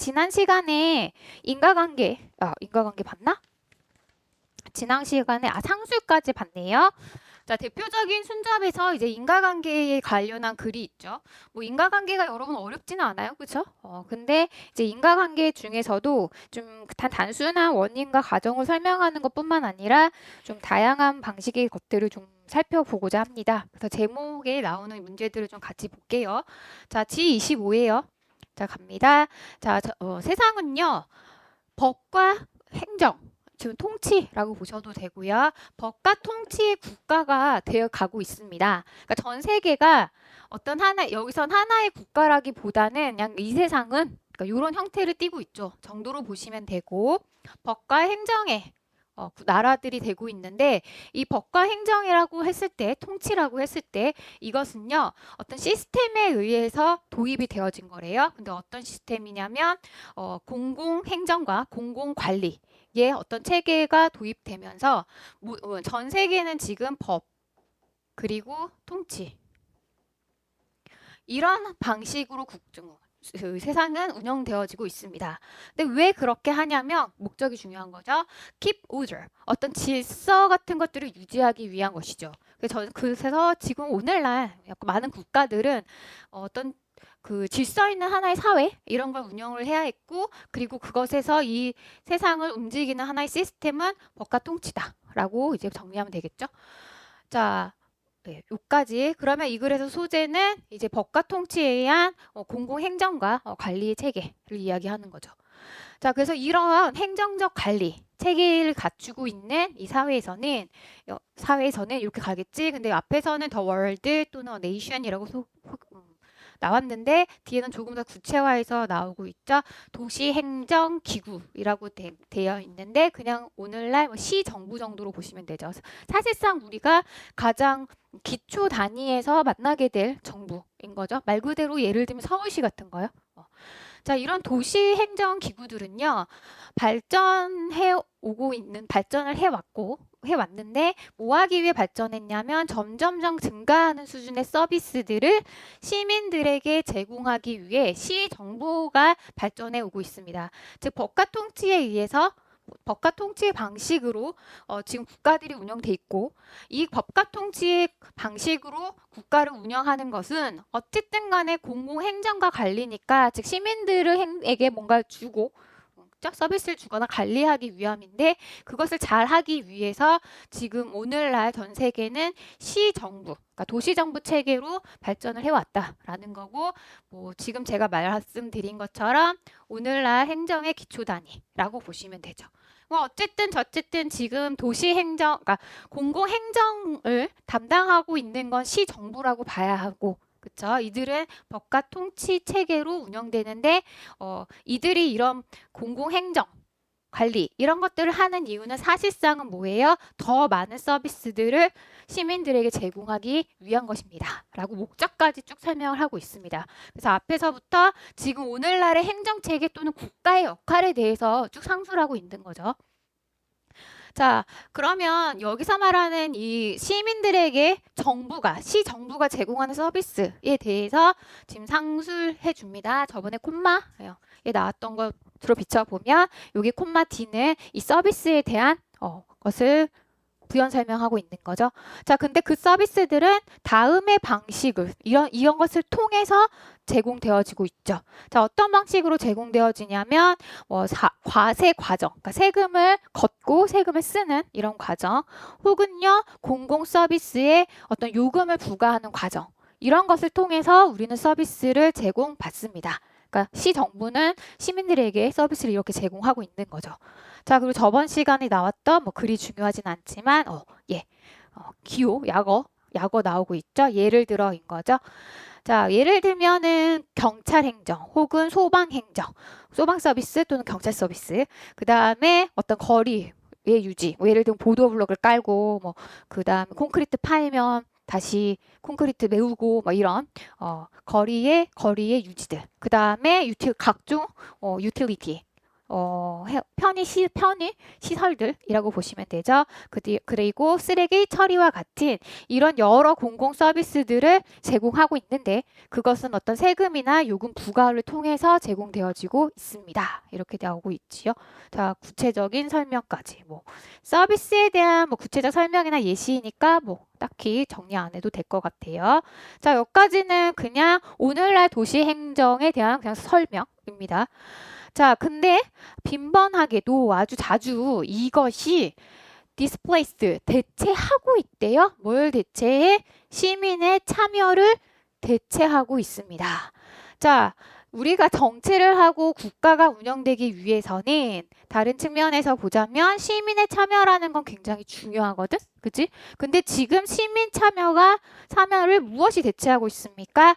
지난 시간에 인과관계 봤나? 지난 시간에 상수까지 봤네요. 자, 대표적인 순접에서 이제 인과관계에 관련한 글이 있죠. 뭐 인과관계가 여러분 어렵지는 않아요, 그렇죠? 근데 이제 인과관계 중에서도 좀 단순한 원인과 과정을 설명하는 것뿐만 아니라 좀 다양한 방식의 것들을 좀 살펴보고자 합니다. 그래서 제목에 나오는 문제들을 좀 같이 볼게요. 자, G25예요. 자, 갑니다. 자, 세상은요, 법과 행정, 지금 통치라고 보셔도 되고요. 법과 통치의 국가가 되어 가고 있습니다. 그러니까 전 세계가 여기선 하나의 국가라기보다는 그냥 이 세상은 그러니까 이런 형태를 띠고 있죠. 정도로 보시면 되고 법과 행정의 나라들이 되고 있는데 이 법과 행정이라고 했을 때 통치라고 했을 때 이것은요 어떤 시스템에 의해서 도입이 되어진 거래요. 근데 어떤 시스템이냐면 공공행정과 공공관리의 어떤 체계가 도입되면서 전 세계는 지금 법 그리고 통치 이런 방식으로 세상은 운영되어지고 있습니다. 근데 왜 그렇게 하냐면 목적이 중요한 거죠. Keep order. 어떤 질서 같은 것들을 유지하기 위한 것이죠. 그래서 지금 오늘날 많은 국가들은 어떤 그 질서 있는 하나의 사회 이런 걸 운영을 해야 했고 그리고 그것에서 이 세상을 움직이는 하나의 시스템은 법과 통치다라고 이제 정리하면 되겠죠. 자, 네, 여기까지. 그러면 이 글에서 소재는 이제 법과 통치에 의한 공공행정과 관리 체계를 이야기하는 거죠. 자, 그래서 이러한 행정적 관리 체계를 갖추고 있는 이 사회에서는 이렇게 가겠지. 근데 앞에서는 더 월드 또는 네이션이라고 나왔는데 뒤에는 조금 더 구체화해서 나오고 있죠. 도시행정기구이라고 되어 있는데 그냥 오늘날 시정부 정도로 보시면 되죠. 사실상 우리가 가장 기초 단위에서 만나게 될 정부인 거죠. 말 그대로 예를 들면 서울시 같은 거요. 자, 이런 도시행정기구들은요. 발전을 해왔는데 뭐 하기 위해 발전했냐면 점점점 증가하는 수준의 서비스들을 시민들에게 제공하기 위해 시정부가 발전해 오고 있습니다. 즉 법과 통치에 의해서 법과 통치의 방식으로 지금 국가들이 운영돼 있고 이 법과 통치의 방식으로 국가를 운영하는 것은 어쨌든 간에 공공행정과 관리니까 즉 시민들에게 뭔가 주고 서비스를 주거나 관리하기 위함인데 그것을 잘 하기 위해서 지금 오늘날 전 세계는 시정부, 그러니까 도시정부 체계로 발전을 해왔다라는 거고 뭐 지금 제가 말씀드린 것처럼 오늘날 행정의 기초 단위라고 보시면 되죠. 뭐 어쨌든 저쨌든 지금 도시행정, 그러니까 공공행정을 담당하고 있는 건 시정부라고 봐야 하고 그쵸? 이들은 법과 통치 체계로 운영되는데 이들이 이런 공공행정 관리 이런 것들을 하는 이유는 사실상은 뭐예요? 더 많은 서비스들을 시민들에게 제공하기 위한 것입니다. 라고 목적까지 쭉 설명을 하고 있습니다. 그래서 앞에서부터 지금 오늘날의 행정체계 또는 국가의 역할에 대해서 쭉 상述하고 있는 거죠. 자, 그러면 여기서 말하는 이 시민들에게 시정부가 제공하는 서비스에 대해서 지금 상술해 줍니다. 저번에 콤마에 나왔던 것으로 비춰보면 여기 콤마 D는 이 서비스에 대한 것을 부연 설명하고 있는 거죠. 자, 근데 그 서비스들은 다음의 방식을 이런 것을 통해서 제공되어지고 있죠. 자, 어떤 방식으로 제공되어지냐면 과세 과정, 그러니까 세금을 걷고 세금을 쓰는 이런 과정, 혹은요 공공 서비스에 어떤 요금을 부과하는 과정, 이런 것을 통해서 우리는 서비스를 제공받습니다. 그러니까 시정부는 시민들에게 서비스를 이렇게 제공하고 있는 거죠. 자, 그리고 저번 시간에 나왔던 글이 중요하진 않지만 기호, 약어 나오고 있죠. 예를 들어인 거죠. 자, 예를 들면은 경찰 행정 혹은 소방 행정, 소방 서비스 또는 경찰 서비스. 그다음에 어떤 거리의 유지. 예를 들면 보도 블록을 깔고 그다음에 콘크리트 파이면 다시 콘크리트 메우고 이런 거리의 유지들. 그다음에 각종 유틸리티 편의 시설들이라고 보시면 되죠. 그리고 쓰레기 처리와 같은 이런 여러 공공 서비스들을 제공하고 있는데 그것은 어떤 세금이나 요금 부과를 통해서 제공되어지고 있습니다. 이렇게 나오고 있지요. 자, 구체적인 설명까지 서비스에 대한 구체적 설명이나 예시니까 딱히 정리 안 해도 될 것 같아요. 자, 여기까지는 그냥 오늘날 도시 행정에 대한 그냥 설명입니다. 자, 근데 빈번하게도 아주 자주 이것이 displaced, 대체하고 있대요. 뭘 대체해? 시민의 참여를 대체하고 있습니다. 자, 우리가 정치를 하고 국가가 운영되기 위해서는 다른 측면에서 보자면 시민의 참여라는 건 굉장히 중요하거든? 그치? 근데 지금 시민 참여를 무엇이 대체하고 있습니까?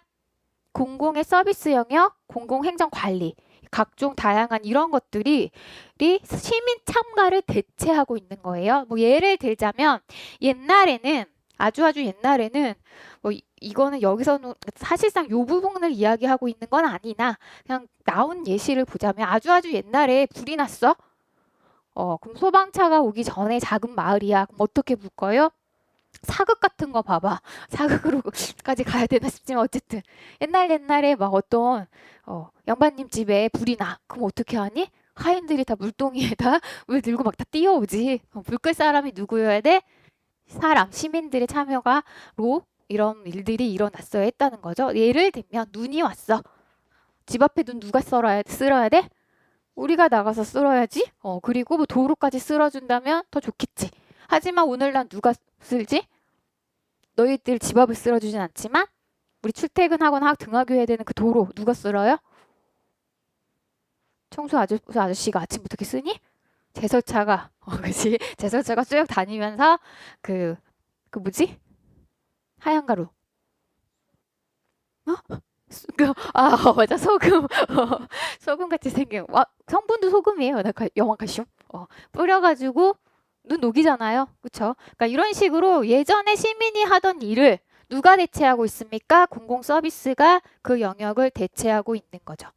공공의 서비스 영역, 공공행정 관리, 각종 다양한 이런 것들이 시민 참가를 대체하고 있는 거예요. 예를 들자면 옛날에는 아주 옛날에는 이거는 여기서는 사실상 요 부분을 이야기하고 있는 건 아니나 그냥 나온 예시를 보자면 아주 옛날에 불이 났어. 그럼 소방차가 오기 전에 작은 마을이야. 그럼 어떻게 불 거예요? 사극 같은 거 봐봐. 사극으로까지 가야 되나 싶지만 어쨌든 옛날에 막 어떤 양반님 집에 불이 나. 그럼 어떻게 하니? 하인들이 다 물동이에다 물 들고 막 다 뛰어오지. 불 끌 사람이 누구여야 돼? 시민들의 참여가로 이런 일들이 일어났어야 했다는 거죠. 예를 들면 눈이 왔어. 집 앞에 눈 누가 쓸어야 돼? 우리가 나가서 쓸어야지. 그리고 도로까지 쓸어준다면 더 좋겠지. 하지만 오늘날 누가 쓸지? 너희들 집 앞을 쓸어주진 않지만 우리 출퇴근하거나 등하교 해야 되는 그 도로 누가 쓸어요? 청소 아저씨가 아침부터 이렇게 쓰니? 제설차가 그치? 제설차가 쭉 다니면서 그 뭐지? 하얀 가루. 맞아, 소금. 소금같이 생긴 성분도 소금이에요. 영화칼슘. 뿌려가지고 눈 녹이잖아요. 그쵸? 그러니까 이런 식으로 예전에 시민이 하던 일을 누가 대체하고 있습니까? 공공 서비스가 그 영역을 대체하고 있는 거죠.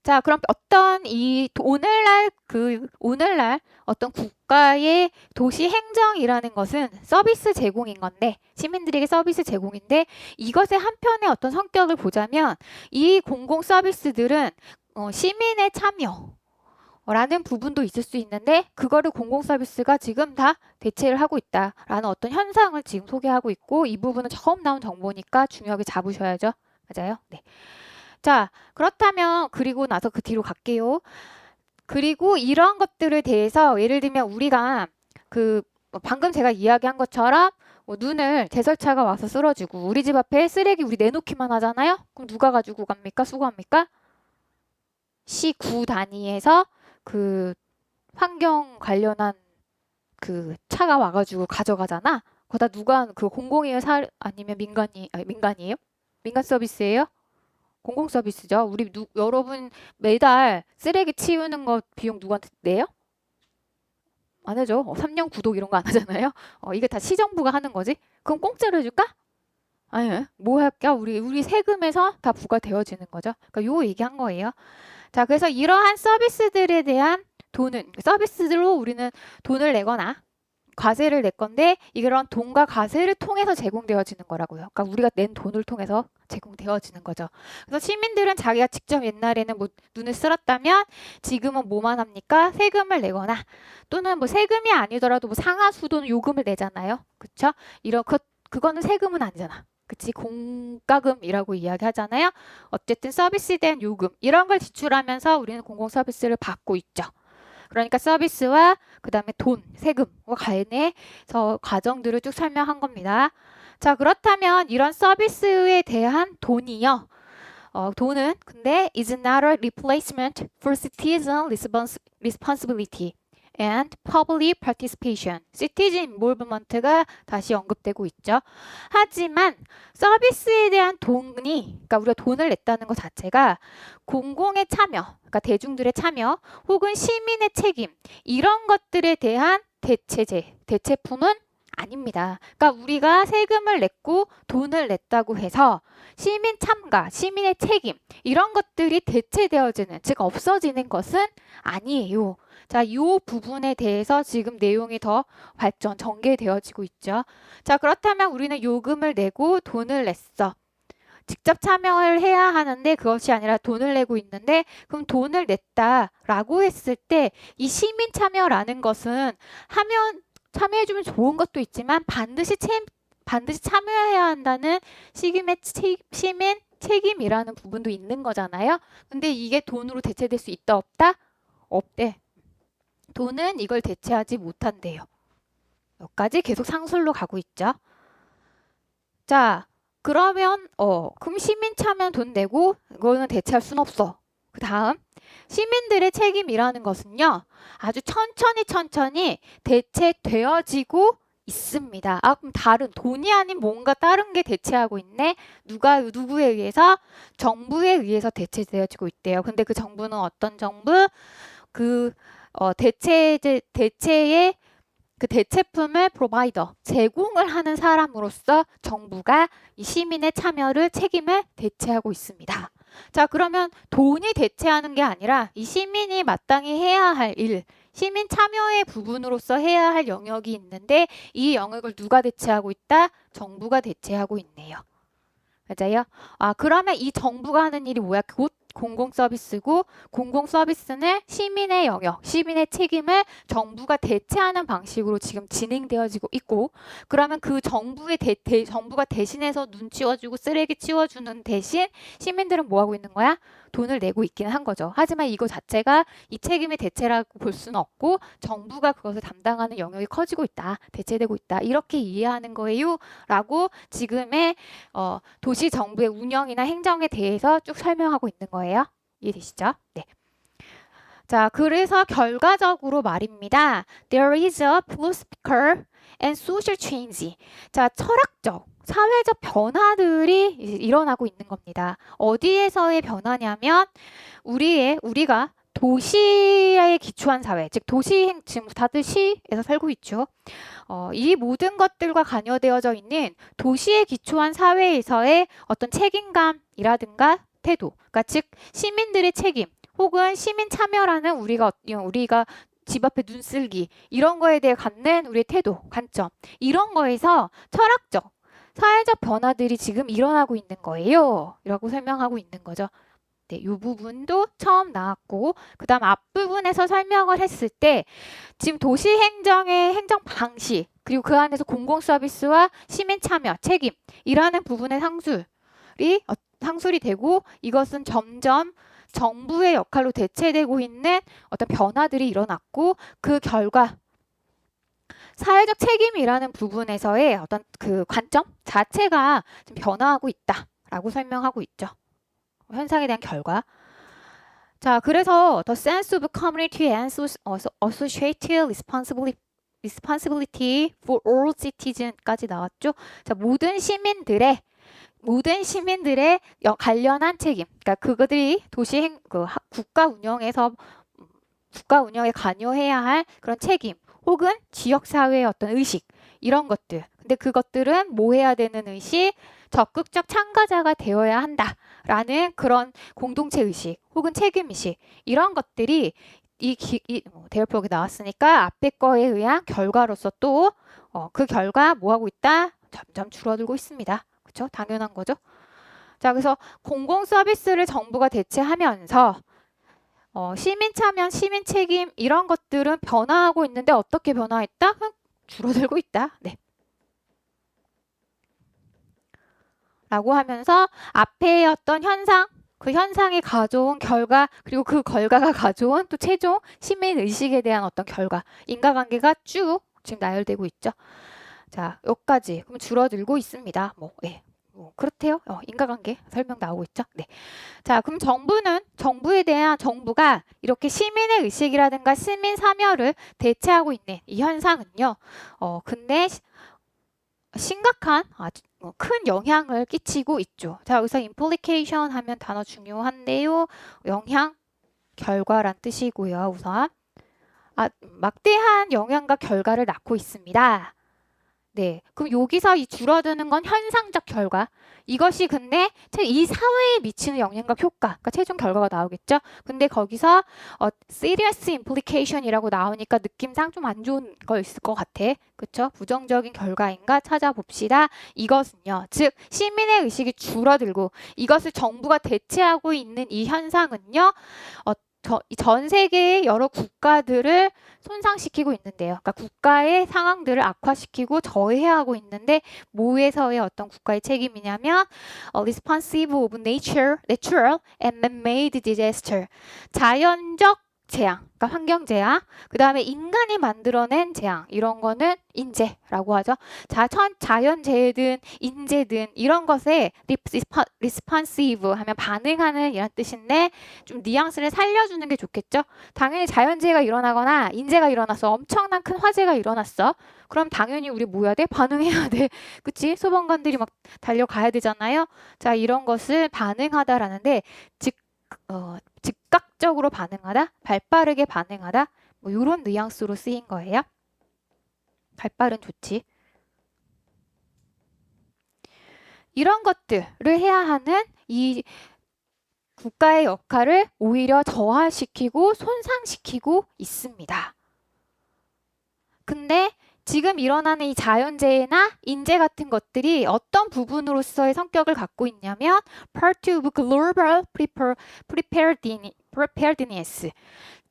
자, 그럼 어떤 오늘날 어떤 국가의 도시 행정이라는 것은 서비스 제공인 건데, 시민들에게 서비스 제공인데, 이것의 한편의 어떤 성격을 보자면, 이 공공 서비스들은 시민의 참여라는 부분도 있을 수 있는데, 그거를 공공 서비스가 지금 다 대체를 하고 있다라는 어떤 현상을 지금 소개하고 있고, 이 부분은 처음 나온 정보니까 중요하게 잡으셔야죠. 맞아요? 네. 자, 그렇다면 그리고 나서 그 뒤로 갈게요. 그리고 이런 것들에 대해서 예를 들면 우리가 방금 제가 이야기한 것처럼 눈을 제설차가 와서 쓸어주고 우리 집 앞에 쓰레기 우리 내놓기만 하잖아요. 그럼 누가 가지고 갑니까? 수거합니까? 시구 단위에서 환경 관련한 차가 와가지고 가져가잖아. 거기다 누가 공공이에요? 아니면 민간이에요? 민간 서비스예요? 공공 서비스죠. 여러분 매달 쓰레기 치우는 거 비용 누구한테 내요? 안 해줘. 3년 구독 이런 거 안 하잖아요. 이게 다 시정부가 하는 거지. 그럼 공짜로 해줄까? 아니, 뭐 할까? 우리 세금에서 다 부과되어지는 거죠. 그러니까 요 얘기한 거예요. 자, 그래서 이러한 서비스들에 대한 서비스로 우리는 돈을 내거나 과세를 낼 건데 이런 돈과 과세를 통해서 제공되어지는 거라고요. 그러니까 우리가 낸 돈을 통해서 제공되어지는 거죠. 그래서 시민들은 자기가 직접 옛날에는 눈을 쓸었다면 지금은 뭐만 합니까? 세금을 내거나 또는 세금이 아니더라도 상하수도 요금을 내잖아요. 그렇죠? 그거는 세금은 아니잖아. 그치? 공과금이라고 이야기하잖아요. 어쨌든 서비스에 대한 요금 이런 걸 지출하면서 우리는 공공 서비스를 받고 있죠. 그러니까 서비스와 그 다음에 돈, 세금과 관련해서 과정들을 쭉 설명한 겁니다. 자, 그렇다면 이런 서비스에 대한 돈이요. 돈은 근데 is not a replacement for citizen responsibility and public participation. citizen involvement가 다시 언급되고 있죠. 하지만 서비스에 대한 그러니까 우리가 돈을 냈다는 것 자체가 공공의 참여, 그러니까 대중들의 참여 혹은 시민의 책임 이런 것들에 대한 대체품은 아닙니다. 그러니까 우리가 세금을 냈고 돈을 냈다고 해서 시민 참가, 시민의 책임 이런 것들이 대체되어지는, 즉 없어지는 것은 아니에요. 자, 이 부분에 대해서 지금 내용이 더 전개되어지고 있죠. 자, 그렇다면 우리는 요금을 내고 돈을 냈어. 직접 참여를 해야 하는데 그것이 아니라 돈을 내고 있는데, 그럼 돈을 냈다라고 했을 때 이 시민 참여라는 것은 하면 참여해주면 좋은 것도 있지만 반드시 참여해야 한다는 시민 책임이라는 부분도 있는 거잖아요. 근데 이게 돈으로 대체될 수 있다 없다? 없대. 돈은 이걸 대체하지 못한대요. 여기까지 계속 상술로 가고 있죠. 자, 그러면 그럼 시민 참여 돈 내고 이거는 대체할 순 없어. 그 다음 시민들의 책임이라는 것은요, 아주 천천히 대체되어지고 있습니다. 아, 그럼 다른 돈이 아닌 뭔가 다른 게 대체하고 있네. 누구에 의해서? 정부에 의해서 대체되어지고 있대요. 근데 그 정부는 어떤 정부? 그 대체의 그 대체품을 프로바이더, 제공을 하는 사람으로서 정부가 이 시민의 참여를 책임을 대체하고 있습니다. 자, 그러면 돈이 대체하는 게 아니라 이 시민이 마땅히 해야 할 일, 시민 참여의 부분으로서 해야 할 영역이 있는데 이 영역을 누가 대체하고 있다? 정부가 대체하고 있네요. 맞아요? 아, 그러면 이 정부가 하는 일이 뭐야? 곧 공공 서비스고, 공공 서비스는 시민의 영역, 시민의 책임을 정부가 대체하는 방식으로 지금 진행되어지고 있고, 그러면 그 정부가 대신해서 눈 치워주고 쓰레기 치워주는 대신 시민들은 뭐 하고 있는 거야? 돈을 내고 있기는 한 거죠. 하지만 이거 자체가 이 책임의 대체라고 볼 수는 없고, 정부가 그것을 담당하는 영역이 커지고 있다, 대체되고 있다, 이렇게 이해하는 거예요 라고 지금의 도시 정부의 운영이나 행정에 대해서 쭉 설명하고 있는 거예요. 이해되시죠? 네. 자, 그래서 결과적으로 말입니다. There is a philosophical and social change. 자, 철학적, 사회적 변화들이 일어나고 있는 겁니다. 어디에서의 변화냐면 우리가 도시에 기초한 사회, 즉 지금 다들 시에서 살고 있죠. 이 모든 것들과 관여되어져 있는 도시에 기초한 사회에서의 어떤 책임감이라든가 태도, 그러니까 즉 시민들의 책임 혹은 시민 참여라는 우리가 집 앞에 눈 쓸기 이런 거에 대해 갖는 우리의 태도, 관점 이런 거에서 철학적, 사회적 변화들이 지금 일어나고 있는 거예요. 라고 설명하고 있는 거죠. 네, 이 부분도 처음 나왔고 그 다음 앞부분에서 설명을 했을 때 지금 도시 행정의 행정 방식 그리고 그 안에서 공공 서비스와 시민 참여, 책임이라는 부분의 상술이 되고 이것은 점점 정부의 역할로 대체되고 있는 어떤 변화들이 일어났고 그 결과 사회적 책임이라는 부분에서의 어떤 그 관점 자체가 지금 변화하고 있다라고 설명하고 있죠. 현상에 대한 결과. 자, 그래서 the sense of community and associated responsibility for all citizens까지 나왔죠. 자, 모든 시민들의 관련한 책임. 그러니까 그들이 국가 운영에 관여해야 할 그런 책임 혹은 지역 사회의 어떤 의식 이런 것들. 근데 그것들은 뭐 해야 되는 의식? 적극적 참가자가 되어야 한다라는 그런 공동체 의식 혹은 책임 의식 이런 것들이 대열표가 나왔으니까 앞에 거에 의한 결과로서 또 그 결과 뭐 하고 있다? 점점 줄어들고 있습니다. 그렇죠? 당연한 거죠. 자, 그래서 공공 서비스를 정부가 대체하면서 시민 참여, 시민 책임 이런 것들은 변화하고 있는데 어떻게 변화했다? 줄어들고 있다. 네. 라고 하면서 앞에 어떤 현상, 그 현상이 가져온 결과 그리고 그 결과가 가져온 또 최종 시민 의식에 대한 어떤 결과, 인과관계가 쭉 지금 나열되고 있죠. 자, 여기까지 그럼 줄어들고 있습니다. 그렇대요. 인과관계 설명 나오고 있죠. 네. 자, 그럼 정부가 이렇게 시민의 의식이라든가 시민 참여를 대체하고 있는 이 현상은요. 근데 심각한 아주 큰 영향을 끼치고 있죠. 자, 여기서 implication 하면 단어 중요한데요. 영향, 결과란 뜻이고요. 우선 막대한 영향과 결과를 낳고 있습니다. 네. 그럼 여기서 이 줄어드는 건 현상적 결과. 이것이 근데 이 사회에 미치는 영향과 효과, 그러니까 최종 결과가 나오겠죠. 근데 거기서 serious implication이라고 나오니까 느낌상 좀 안 좋은 거 있을 것 같아. 그렇죠? 부정적인 결과인가 찾아봅시다. 이것은요. 즉 시민의 의식이 줄어들고 이것을 정부가 대체하고 있는 이 현상은요. 전 세계의 여러 국가들을 손상시키고 있는데요. 그러니까 국가의 상황들을 악화시키고 저해하고 있는데 뭐에서의 어떤 국가의 책임이냐면 responsive of natural and man-made disaster. 자연적 재앙, 그러니까 환경 재앙, 그 다음에 인간이 만들어낸 재앙, 이런 거는 인재라고 하죠. 자연재해든 인재든 이런 것에 responsive 하면 반응하는 이런 뜻인데 좀 뉘앙스를 살려주는 게 좋겠죠. 당연히 자연재해가 일어나거나 인재가 일어나서 엄청난 큰 화재가 일어났어. 그럼 당연히 우리 뭐 해야 돼? 반응해야 돼. 그치? 소방관들이 막 달려가야 되잖아요. 자, 이런 것을 반응하다라는데 즉각적으로 반응하다, 발빠르게 반응하다, 뭐 이런 뉘앙스로 쓰인 거예요. 발빠른 조치. 이런 것들을 해야 하는 이 국가의 역할을 오히려 저하시키고 손상시키고 있습니다. 근데 지금 일어나는 이 자연재해나 인재 같은 것들이 어떤 부분으로서의 성격을 갖고 있냐면 part of global preparedness.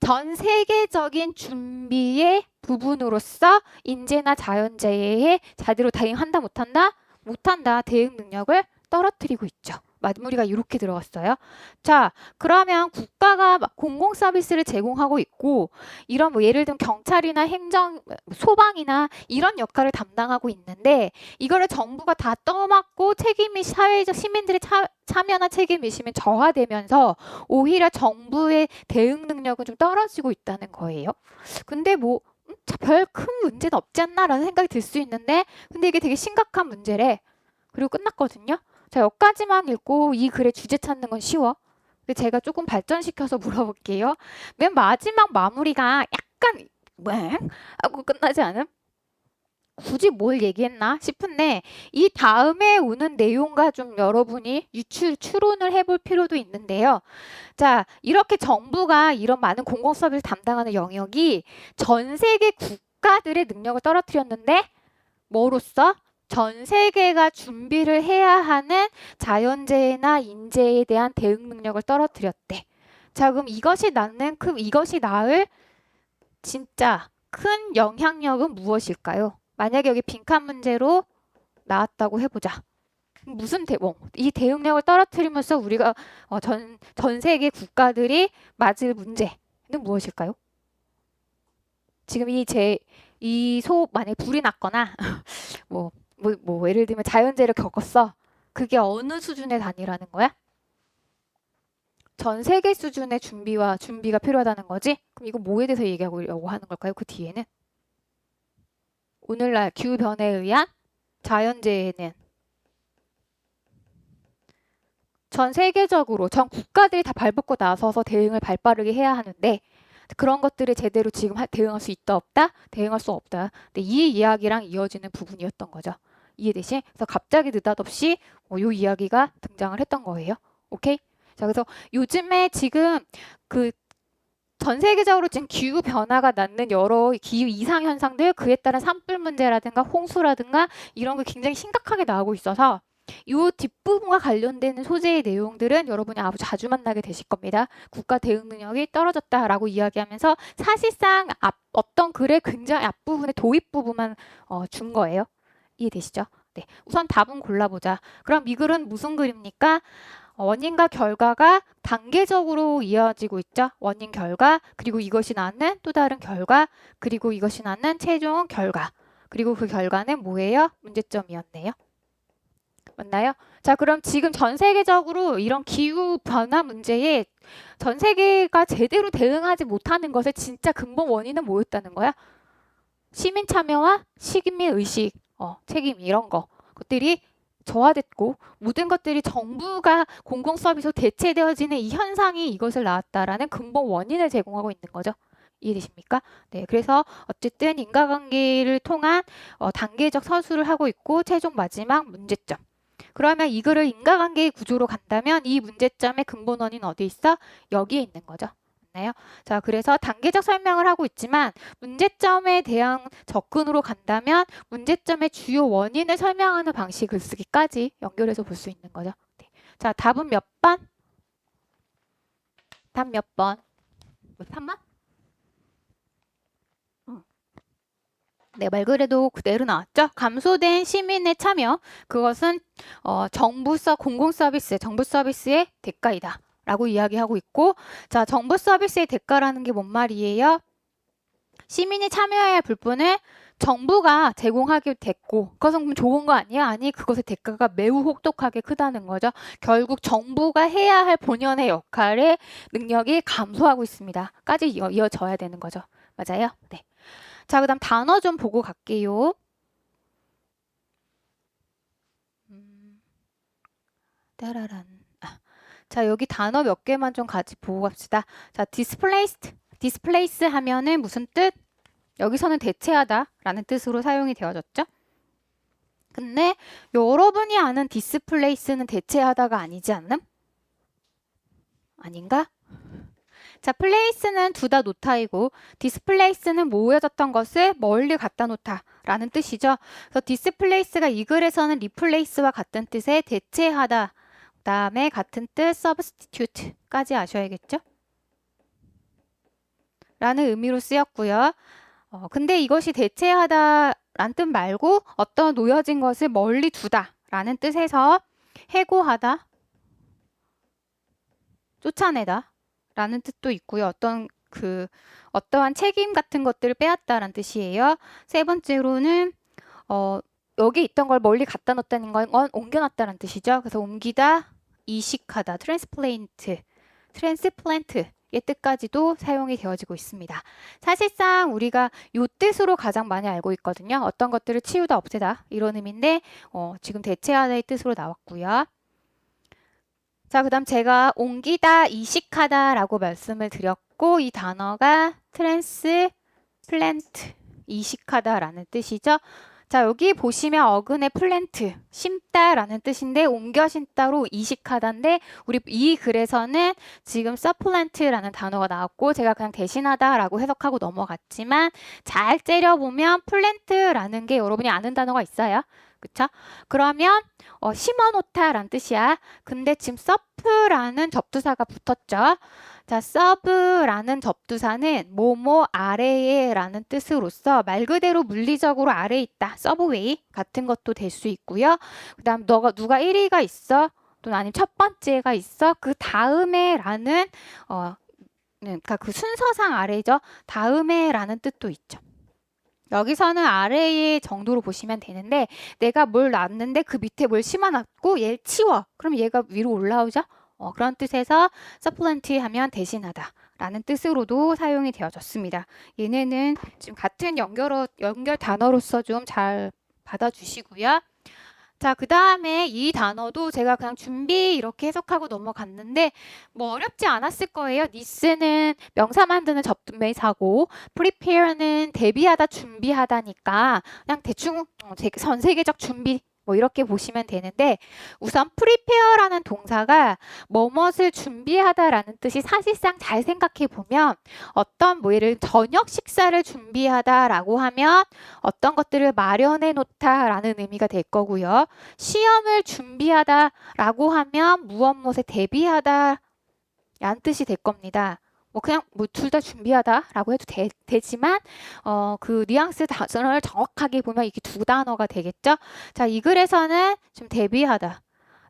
전 세계적인 준비의 부분으로서 인재나 자연재해에 제대로 대응한다 못한다? 못한다. 대응 능력을 떨어뜨리고 있죠. 마무리가 이렇게 들어갔어요. 자, 그러면 국가가 공공 서비스를 제공하고 있고 이런 뭐 예를 들면 경찰이나 행정, 소방이나 이런 역할을 담당하고 있는데 이거를 정부가 다 떠맡고 책임이 사회적 시민들의 참여나 책임이시면 저하되면서 오히려 정부의 대응 능력은 좀 떨어지고 있다는 거예요. 근데 뭐 별 큰 문제는 없지 않나라는 생각이 들 수 있는데 근데 이게 되게 심각한 문제래. 그리고 끝났거든요. 자, 여기까지만 읽고 이 글의 주제 찾는 건 쉬워. 근데 제가 조금 발전시켜서 물어볼게요. 맨 마지막 마무리가 약간 왱 하고 끝나지 않음? 굳이 뭘 얘기했나 싶은데 이 다음에 오는 내용과 좀 여러분이 추론을 해볼 필요도 있는데요. 자, 이렇게 정부가 이런 많은 공공 서비스를 담당하는 영역이 전 세계 국가들의 능력을 떨어뜨렸는데 뭐로써? 전 세계가 준비를 해야 하는 자연재해나 인재에 대한 대응 능력을 떨어뜨렸대. 자, 그럼 이것이 낳을 진짜 큰 영향력은 무엇일까요? 만약에 여기 빈칸 문제로 나왔다고 해보자. 무슨 이 대응력을 떨어뜨리면서 우리가 전 세계 국가들이 맞을 문제는 무엇일까요? 지금 만약에 불이 났거나 뭐 예를 들면 자연재해를 겪었어. 그게 어느 수준의 단위라는 거야? 전 세계 수준의 준비가 필요하다는 거지? 그럼 이거 뭐에 대해서 얘기하려고 하는 걸까요? 그 뒤에는? 오늘날 기후변화에 의한 자연재해는 전 세계적으로 전 국가들이 다 발벗고 나서서 대응을 발빠르게 해야 하는데 그런 것들을 제대로 지금 대응할 수 있다 없다? 대응할 수 없다. 근데 이 이야기랑 이어지는 부분이었던 거죠. 이해되시? 그래서 갑자기 느닷없이 요 이야기가 등장을 했던 거예요. 오케이? 자, 그래서 요즘에 지금 전 세계적으로 지금 기후 변화가 낳는 여러 기후 이상 현상들, 그에 따른 산불 문제라든가 홍수라든가 이런 게 굉장히 심각하게 나오고 있어서 이 뒷부분과 관련된 소재의 내용들은 여러분이 아주 자주 만나게 되실 겁니다. 국가 대응 능력이 떨어졌다라고 이야기하면서 사실상 어떤 글의 굉장히 앞부분의 도입 부분만 준 거예요. 이해되시죠? 네, 우선 답은 골라보자. 그럼 이 글은 무슨 글입니까? 원인과 결과가 단계적으로 이어지고 있죠. 원인, 결과, 그리고 이것이 낳는 또 다른 결과, 그리고 이것이 낳는 최종 결과. 그리고 그 결과는 뭐예요? 문제점이었네요. 맞나요? 자, 그럼 지금 전 세계적으로 이런 기후 변화 문제에 전 세계가 제대로 대응하지 못하는 것의 진짜 근본 원인은 뭐였다는 거야? 시민 참여와 시민 의식, 책임 이런 것들이 저하됐고 모든 것들이 정부가 공공 서비스로 대체되어지는 이 현상이 이것을 낳았다라는 근본 원인을 제공하고 있는 거죠. 이해되십니까? 네, 그래서 어쨌든 인과관계를 통한 단계적 서술을 하고 있고 최종 마지막 문제점. 그러면 이거를 인과관계의 구조로 간다면 이 문제점의 근본원인 어디 있어? 여기에 있는 거죠. 맞나요? 자, 그래서 단계적 설명을 하고 있지만 문제점에 대한 접근으로 간다면 문제점의 주요 원인을 설명하는 방식 글쓰기까지 연결해서 볼 수 있는 거죠. 네. 자, 답은 몇 번? 답 몇 번? 3번? 네, 말 그대로 그대로 나왔죠. 감소된 시민의 참여, 그것은 정부 공공 서비스, 정부 서비스의 대가이다 라고 이야기하고 있고, 자, 정부 서비스의 대가라는 게 뭔 말이에요? 시민이 참여해야 할 부분을 정부가 제공하게 됐고, 그것은 그럼 좋은 거 아니야? 아니, 그것의 대가가 매우 혹독하게 크다는 거죠. 결국 정부가 해야 할 본연의 역할의 능력이 감소하고 있습니다. 까지 이어져야 되는 거죠. 맞아요? 네. 자, 그 다음 단어 좀 보고 갈게요. 따라란. 자, 여기 단어 몇 개만 좀 같이 보고 갑시다. 자, displace 하면은 무슨 뜻? 여기서는 대체하다 라는 뜻으로 사용이 되어졌죠. 근데 여러분이 아는 displace는 대체하다가 아니지 않음? 아닌가? 자, place는 두다 놓다이고 displace는 모여졌던 것을 멀리 갖다 놓다 라는 뜻이죠. 그래서 displace가 이 글에서는 replace와 같은 뜻의 대체하다, 그 다음에 같은 뜻 substitute까지 아셔야겠죠? 라는 의미로 쓰였고요. 근데 이것이 대체하다 라는 뜻 말고 어떤 놓여진 것을 멀리 두다 라는 뜻에서 해고하다, 쫓아내다 라는 뜻도 있고요. 어떠한 책임 같은 것들을 빼앗다라는 뜻이에요. 세 번째로는 여기 있던 걸 멀리 갖다 놓다는 건 옮겨놨다는 뜻이죠. 그래서 옮기다, 이식하다, 트랜스플랜트의 뜻까지도 사용이 되어지고 있습니다. 사실상 우리가 이 뜻으로 가장 많이 알고 있거든요. 어떤 것들을 치우다, 없애다 이런 의미인데 지금 대체하다의 뜻으로 나왔고요. 자, 그 다음 제가 옮기다, 이식하다 라고 말씀을 드렸고 이 단어가 트랜스플랜트, 이식하다 라는 뜻이죠. 자, 여기 보시면 어근의 플랜트, 심다 라는 뜻인데 옮겨 심다로 이식하다인데 우리 이 글에서는 지금 서플랜트 라는 단어가 나왔고 제가 그냥 대신하다 라고 해석하고 넘어갔지만 잘 째려보면 플랜트 라는 게 여러분이 아는 단어가 있어요. 그쵸? 그러면 심어놓다 라는 뜻이야. 근데 지금 서프라는 접두사가 붙었죠. 자, 서브라는 접두사는 뭐뭐 아래에 라는 뜻으로서 말 그대로 물리적으로 아래에 있다. 서브웨이 같은 것도 될 수 있고요. 그 다음 누가 1위가 있어? 또는 아니면 첫 번째가 있어? 그 다음에 라는 그러니까 그 순서상 아래죠. 다음에 라는 뜻도 있죠. 여기서는 아래의 정도로 보시면 되는데 내가 뭘 놨는데 그 밑에 뭘 심어놨고 얘를 치워. 그럼 얘가 위로 올라오죠? 그런 뜻에서 supplant 하면 대신하다 라는 뜻으로도 사용이 되어졌습니다. 얘네는 지금 같은 연결 단어로서 좀 잘 받아주시고요. 자, 그 다음에 이 단어도 제가 그냥 준비 이렇게 해석하고 넘어갔는데 뭐 어렵지 않았을 거예요. 니스는 명사 만드는 접두매사고 prepare는 대비하다, 준비하다니까 그냥 대충 전 세계적 준비 뭐 이렇게 보시면 되는데 우선 prepare라는 동사가 뭐뭇을 준비하다라는 뜻이 사실상 잘 생각해 보면 어떤 뭐 예를 저녁 식사를 준비하다라고 하면 어떤 것들을 마련해 놓다라는 의미가 될 거고요. 시험을 준비하다라고 하면 무엇에 대비하다라는 뜻이 될 겁니다. 뭐 그냥 뭐 둘 다 준비하다라고 해도 되지만 그 뉘앙스 단어를 정확하게 보면 이게 두 단어가 되겠죠. 자, 이 글에서는 좀 대비하다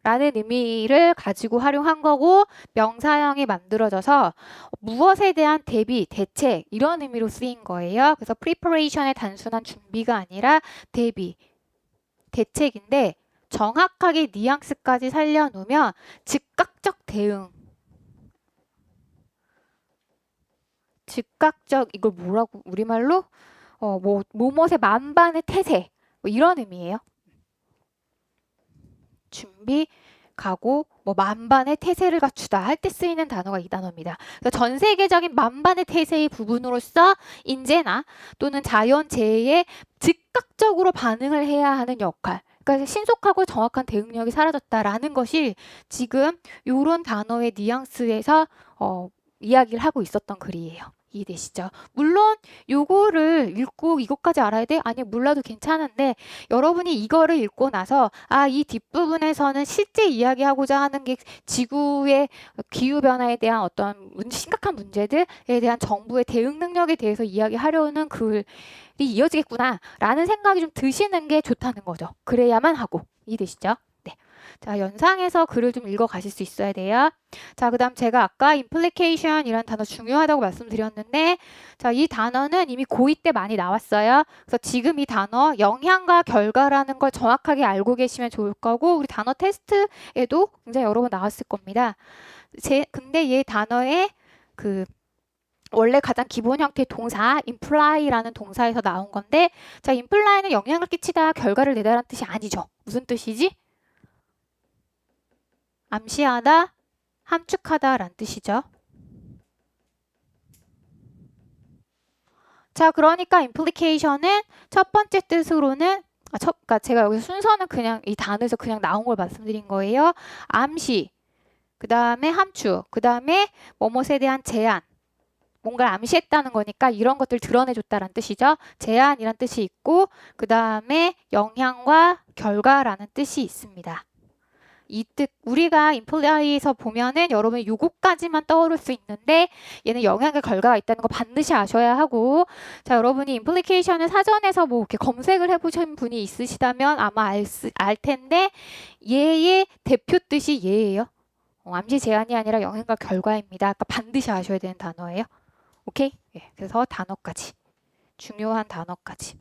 라는 의미를 가지고 활용한 거고 명사형이 만들어져서 무엇에 대한 대비, 대책 이런 의미로 쓰인 거예요. 그래서 preparation의 단순한 준비가 아니라 대비, 대책인데 정확하게 뉘앙스까지 살려놓으면 즉각적 대응, 즉각적 이걸 뭐라고 우리말로 뭐뭇의 만반의 태세 뭐 이런 의미예요. 준비 가고 뭐 만반의 태세를 갖추다 할 때 쓰이는 단어가 이 단어입니다. 그래서 전 세계적인 만반의 태세의 부분으로서 인재나 또는 자연재해에 즉각적으로 반응을 해야 하는 역할. 그러니까 신속하고 정확한 대응력이 사라졌다라는 것이 지금 요런 단어의 뉘앙스에서 이야기를 하고 있었던 글이에요. 이해되시죠? 물론 요거를 읽고 이것까지 알아야 돼? 아니 몰라도 괜찮은데 여러분이 이거를 읽고 나서 이 뒷부분에서는 실제 이야기하고자 하는 게 지구의 기후변화에 대한 어떤 심각한 문제들에 대한 정부의 대응 능력에 대해서 이야기하려는 글이 이어지겠구나 라는 생각이 좀 드시는 게 좋다는 거죠. 그래야만 하고. 이해되시죠? 네. 자, 연상해서 글을 좀 읽어 가실 수 있어야 돼요. 자, 그 다음 제가 아까 implication이라는 단어 중요하다고 말씀드렸는데 자, 이 단어는 이미 고2 때 많이 나왔어요. 그래서 지금 이 단어 영향과 결과라는 걸 정확하게 알고 계시면 좋을 거고 우리 단어 테스트에도 굉장히 여러 번 나왔을 겁니다. 근데 이 단어의 원래 가장 기본 형태의 동사 imply라는 동사에서 나온 건데 자, imply는 영향을 끼치다, 결과를 내다라는 뜻이 아니죠. 무슨 뜻이지? 암시하다, 함축하다라는 뜻이죠. 자, 그러니까 implication은 첫 번째 뜻으로는 그러니까 제가 여기 순서는 그냥 이 단어에서 그냥 나온 걸 말씀드린 거예요. 암시, 그 다음에 함축, 그 다음에 뭐뭇에 대한 제한. 뭔가를 암시했다는 거니까 이런 것들 드러내줬다라는 뜻이죠. 제한이란 뜻이 있고 그 다음에 영향과 결과라는 뜻이 있습니다. 이 뜻 우리가 imply에서 보면은 여러분이 요거까지만 떠오를 수 있는데 얘는 영향과 결과가 있다는 거 반드시 아셔야 하고 자 여러분이 implication을 사전에서 뭐 이렇게 검색을 해보신 분이 있으시다면 아마 알 텐데 얘의 대표 뜻이 얘예요. 암시 제한이 아니라 영향과 결과입니다. 그러니까 반드시 아셔야 되는 단어예요. 오케이? 예, 그래서 단어까지. 중요한 단어까지.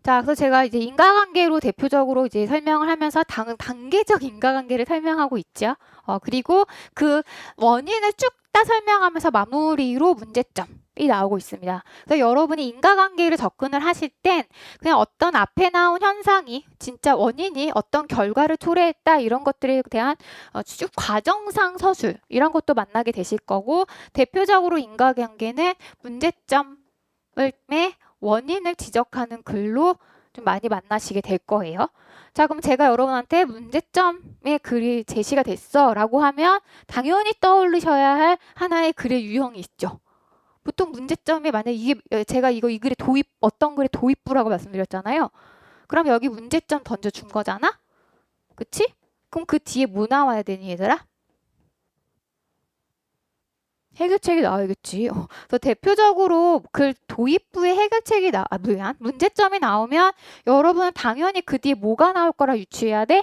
자, 그래서 제가 이제 인과관계로 대표적으로 이제 설명을 하면서 단계적 인과관계를 설명하고 있죠. 그리고 그 원인을 쭉 다 설명하면서 마무리로 문제점이 나오고 있습니다. 그래서 여러분이 인과관계를 접근을 하실 땐 그냥 어떤 앞에 나온 현상이 진짜 원인이 어떤 결과를 초래했다 이런 것들에 대한 쭉 과정상 서술 이런 것도 만나게 되실 거고 대표적으로 인과관계는 문제점의 원인을 지적하는 글로 좀 많이 만나시게 될 거예요. 자, 그럼 제가 여러분한테 문제점의 글이 제시가 됐어 라고 하면 당연히 떠올리셔야 할 하나의 글의 유형이 있죠. 보통 문제점이 만약에 이게 제가 이 글의 어떤 글의 도입부라고 말씀드렸잖아요. 그럼 여기 문제점 던져준 거잖아? 그치? 그럼 그 뒤에 뭐 나와야 되니 얘들아? 해결책이 나와야겠지. 그래서 대표적으로 그 도입부에 해결책이 문제점이 나오면 여러분은 당연히 그 뒤에 뭐가 나올 거라 유추해야 돼?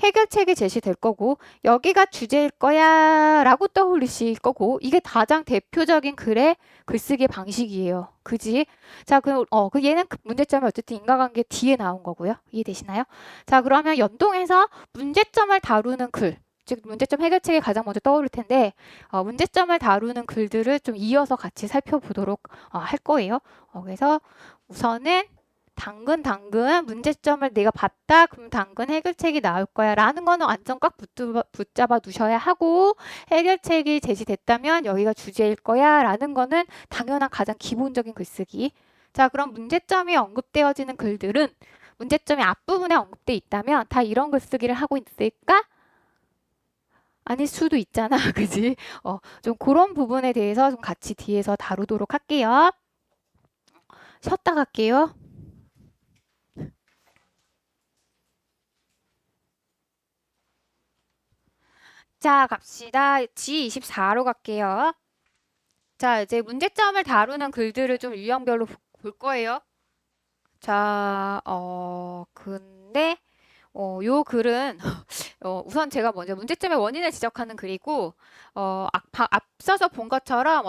해결책이 제시될 거고 여기가 주제일 거야 라고 떠올리실 거고 이게 가장 대표적인 글의 글쓰기 방식이에요. 그지? 자, 얘는 문제점이 어쨌든 인과관계 뒤에 나온 거고요. 이해되시나요? 자, 그러면 연동해서 문제점을 다루는 글 즉 문제점 해결책이 가장 먼저 떠오를 텐데 문제점을 다루는 글들을 좀 이어서 같이 살펴보도록 할 거예요. 그래서 우선은 당근 문제점을 내가 봤다 그럼 당근 해결책이 나올 거야 라는 거는 완전 꽉 붙잡아 두셔야 하고 해결책이 제시됐다면 여기가 주제일 거야 라는 거는 당연한 가장 기본적인 글쓰기. 자, 그럼 문제점이 언급되어지는 글들은 문제점이 앞부분에 언급돼 있다면 다 이런 글쓰기를 하고 있을까? 아닐 수도 있잖아. 그지? 좀 그런 부분에 대해서 좀 같이 뒤에서 다루도록 할게요. 쉬었다 갈게요. 자, 갑시다. G24로 갈게요. 자, 이제 문제점을 다루는 글들을 좀 유형별로 볼 거예요. 자, 근데 요 글은 우선 제가 먼저 문제점의 원인을 지적하는 글이고 앞서서 본 것처럼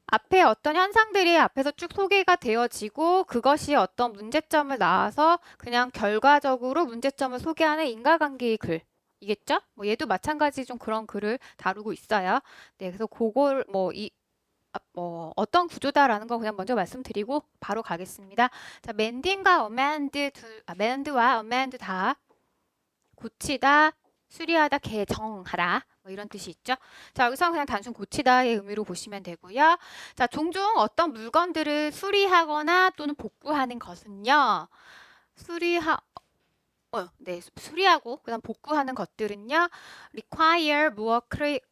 앞에 어떤 현상들이 앞에서 쭉 소개가 되어지고 그것이 어떤 문제점을 낳아서 그냥 결과적으로 문제점을 소개하는 인과관계의 글. 이겠죠? 뭐 얘도 마찬가지 좀 그런 글을 다루고 있어요. 네, 그래서 그걸 어떤 구조다라는 거 그냥 먼저 말씀드리고 바로 가겠습니다. 자, 맨딩과 어맨드와 어맨드 다 고치다, 수리하다, 개정하다 뭐 이런 뜻이 있죠. 자, 여기서 그냥 단순 고치다의 의미로 보시면 되고요. 자, 종종 어떤 물건들을 수리하거나 또는 복구하는 것은요. 수리하고 그다음 복구하는 것들은요. require more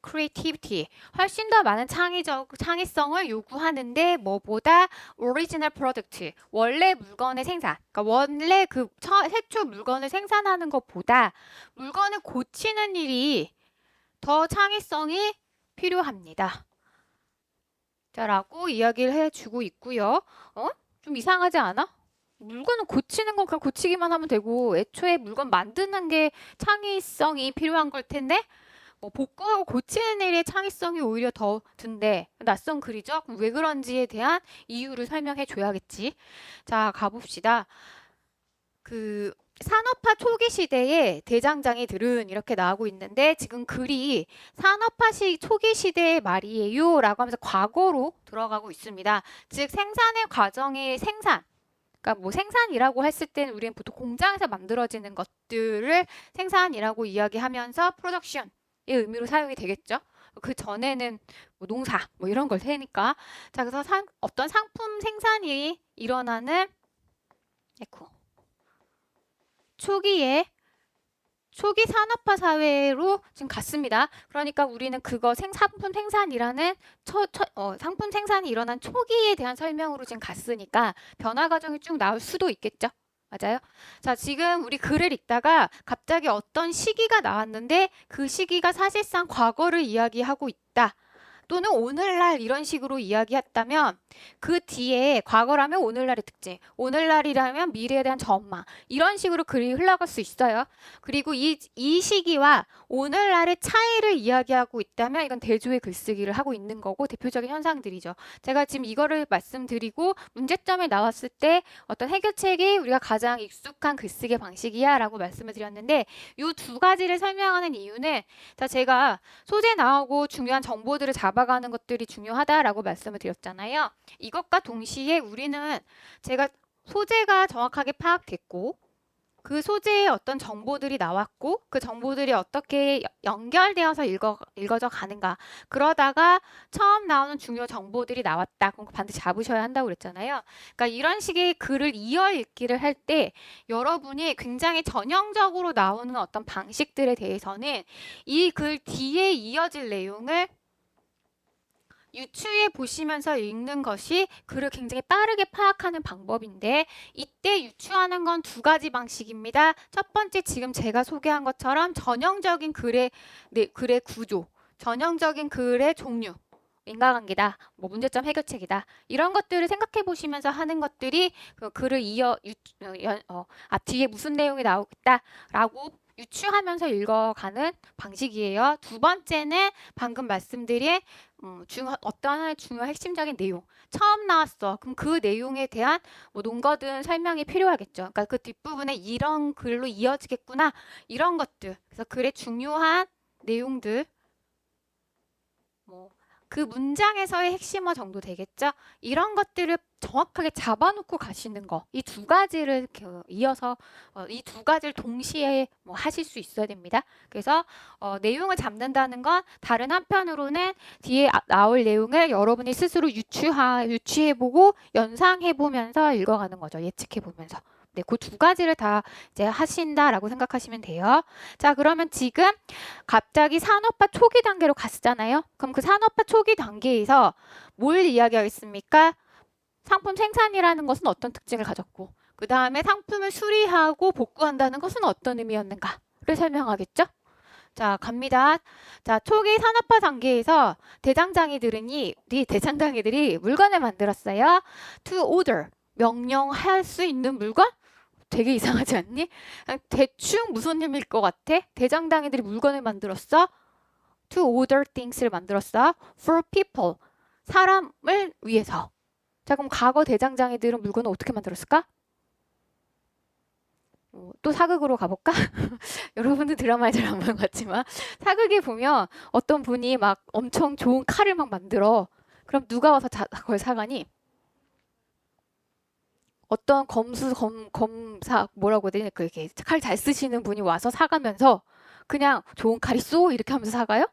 creativity. 훨씬 더 많은 창의성을 요구하는데 뭐보다 original product. 원래 물건의 생산. 그러니까 원래 그 최초 물건을 생산하는 것보다 물건을 고치는 일이 더 창의성이 필요합니다. 자, 라고 이야기를 해주고 있고요. 좀 이상하지 않아? 물건을 고치는 건 그냥 고치기만 하면 되고 애초에 물건 만드는 게 창의성이 필요한 걸 텐데 뭐 복구하고 고치는 일에 창의성이 오히려 더 든대. 낯선 글이죠? 그럼 왜 그런지에 대한 이유를 설명해 줘야겠지. 자, 가봅시다. 그 산업화 초기 시대의 대장장이들은 이렇게 나오고 있는데 지금 글이 산업화 초기 시대의 말이에요 라고 하면서 과거로 들어가고 있습니다. 즉 생산의 과정의 생산, 그러니까 뭐 생산이라고 했을 때는 우리는 보통 공장에서 만들어지는 것들을 생산이라고 이야기하면서 프로덕션의 의미로 사용이 되겠죠. 그 전에는 뭐 농사 뭐 이런 걸 테니까. 자, 그래서 어떤 상품 생산이 일어나는 초기 산업화 사회로 지금 갔습니다. 그러니까 우리는 그거 상품 생산이라는 상품 생산이 일어난 초기에 대한 설명으로 지금 갔으니까 변화 과정이 쭉 나올 수도 있겠죠. 맞아요? 자, 지금 우리 글을 읽다가 갑자기 어떤 시기가 나왔는데 그 시기가 사실상 과거를 이야기하고 있다. 또는 오늘날 이런 식으로 이야기했다면 그 뒤에 과거라면 오늘날의 특징, 오늘날이라면 미래에 대한 전망 이런 식으로 글이 흘러갈 수 있어요. 그리고 이 시기와 오늘날의 차이를 이야기하고 있다면 이건 대조의 글쓰기를 하고 있는 거고 대표적인 현상들이죠. 제가 지금 이거를 말씀드리고 문제점에 나왔을 때 어떤 해결책이 우리가 가장 익숙한 글쓰기 방식이야 라고 말씀을 드렸는데 이 두 가지를 설명하는 이유는 자, 제가 소재 나오고 중요한 정보들을 잡아가는 것들이 중요하다라고 말씀을 드렸잖아요. 이것과 동시에 우리는 제가 소재가 정확하게 파악됐고 그 소재에 어떤 정보들이 나왔고 그 정보들이 어떻게 연결되어서 읽어져 가는가 그러다가 처음 나오는 중요 정보들이 나왔다 그럼 반드시 잡으셔야 한다고 그랬잖아요. 그러니까 이런 식의 글을 이어 읽기를 할 때 여러분이 굉장히 전형적으로 나오는 어떤 방식들에 대해서는 이 글 뒤에 이어질 내용을 유추해 보시면서 읽는 것이 글을 굉장히 빠르게 파악하는 방법인데 이때 유추하는 건 두 가지 방식입니다. 첫 번째 지금 제가 소개한 것처럼 전형적인 글의 구조, 전형적인 글의 종류, 인과관계다, 뭐 문제점 해결책이다 이런 것들을 생각해 보시면서 하는 것들이 그 글을 뒤에 무슨 내용이 나오겠다라고 유추하면서 읽어가는 방식이에요. 두 번째는 방금 말씀드린 어떤 하나의 중요 핵심적인 내용 처음 나왔어. 그럼 그 내용에 대한 뭐 논거든 설명이 필요하겠죠. 그러니까 그 뒷부분에 이런 글로 이어지겠구나 이런 것들. 그래서 글의 중요한 내용들 뭐 그 문장에서의 핵심어 정도 되겠죠. 이런 것들을 정확하게 잡아놓고 가시는 거. 이 두 가지를 이어서 이 두 가지를 동시에 뭐 하실 수 있어야 됩니다. 그래서 내용을 잡는다는 건 다른 한편으로는 뒤에 나올 내용을 여러분이 스스로 유추해보고 연상해보면서 읽어가는 거죠. 예측해보면서. 네, 그 두 가지를 다 이제 하신다라고 생각하시면 돼요. 자, 그러면 지금 갑자기 산업화 초기 단계로 갔잖아요. 그럼 그 산업화 초기 단계에서 뭘 이야기하겠습니까? 상품 생산이라는 것은 어떤 특징을 가졌고 그 다음에 상품을 수리하고 복구한다는 것은 어떤 의미였는가를 설명하겠죠? 자, 갑니다. 자, 초기 산업화 단계에서 대장장이들이 물건을 만들었어요. To order, 명령할 수 있는 물건? 되게 이상하지 않니? 대충 무슨 의미일 것 같아? 대장장이들이 물건을 만들었어. To order things를 만들었어. For people, 사람을 위해서. 자, 그럼 과거 대장장이들은 물건을 어떻게 만들었을까? 또 사극으로 가볼까? 여러분들 드라마에 잘 안 보는 것 같지만 사극에 보면 어떤 분이 막 엄청 좋은 칼을 막 만들어. 그럼 누가 와서 그걸 사가니? 어떤 검사 뭐라고 해야 되냐 그렇게 칼 잘 쓰시는 분이 와서 사가면서 그냥 좋은 칼 있어 이렇게 하면서 사가요?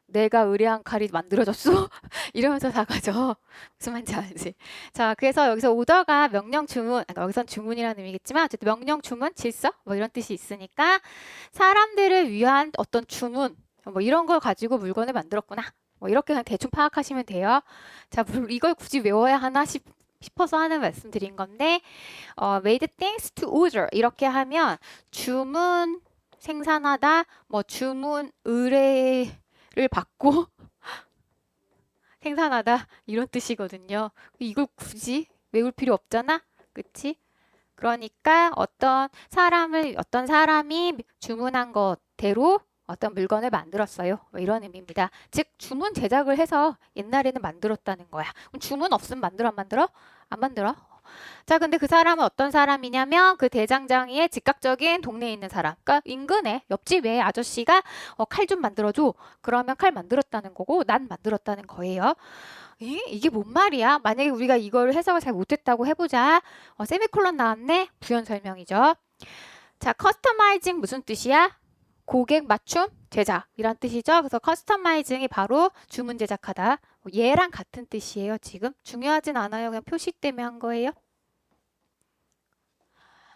내가 의뢰한 칼이 만들어졌어? 이러면서 사가죠. 무슨 말인지 알지? 자, 그래서 여기서 오더가 명령 주문, 여기선 주문이라는 의미겠지만 어쨌든 명령 주문, 질서 뭐 이런 뜻이 있으니까 사람들을 위한 어떤 주문 뭐 이런 걸 가지고 물건을 만들었구나. 뭐 이렇게 그냥 대충 파악하시면 돼요. 자, 이걸 굳이 외워야 하나 싶어서 하는 말씀드린 건데 made things to order 이렇게 하면 주문 생산하다, 뭐 주문 의뢰를 받고 생산하다 이런 뜻이거든요. 이걸 굳이 외울 필요 없잖아, 그치? 그러니까 어떤 사람이 주문한 것대로 어떤 물건을 만들었어요. 뭐 이런 의미입니다. 즉 주문 제작을 해서 옛날에는 만들었다는 거야. 그럼 주문 없으면 만들어 안 만들어? 안 만들어. 자, 근데 그 사람은 어떤 사람이냐면 그 대장장이의 즉각적인 동네에 있는 사람. 그러니까 인근에 옆집에 아저씨가 칼 좀 만들어줘. 그러면 칼 만들었다는 거고 난 만들었다는 거예요. 이게 뭔 말이야? 만약에 우리가 이걸 해석을 잘 못했다고 해보자. 세미콜론 나왔네? 부연 설명이죠. 자, 커스터마이징 무슨 뜻이야? 고객 맞춤 제작 이란 뜻이죠. 그래서 커스터마이징이 바로 주문 제작하다. 얘랑 같은 뜻이에요. 지금 중요하진 않아요. 그냥 표시 때문에 한 거예요.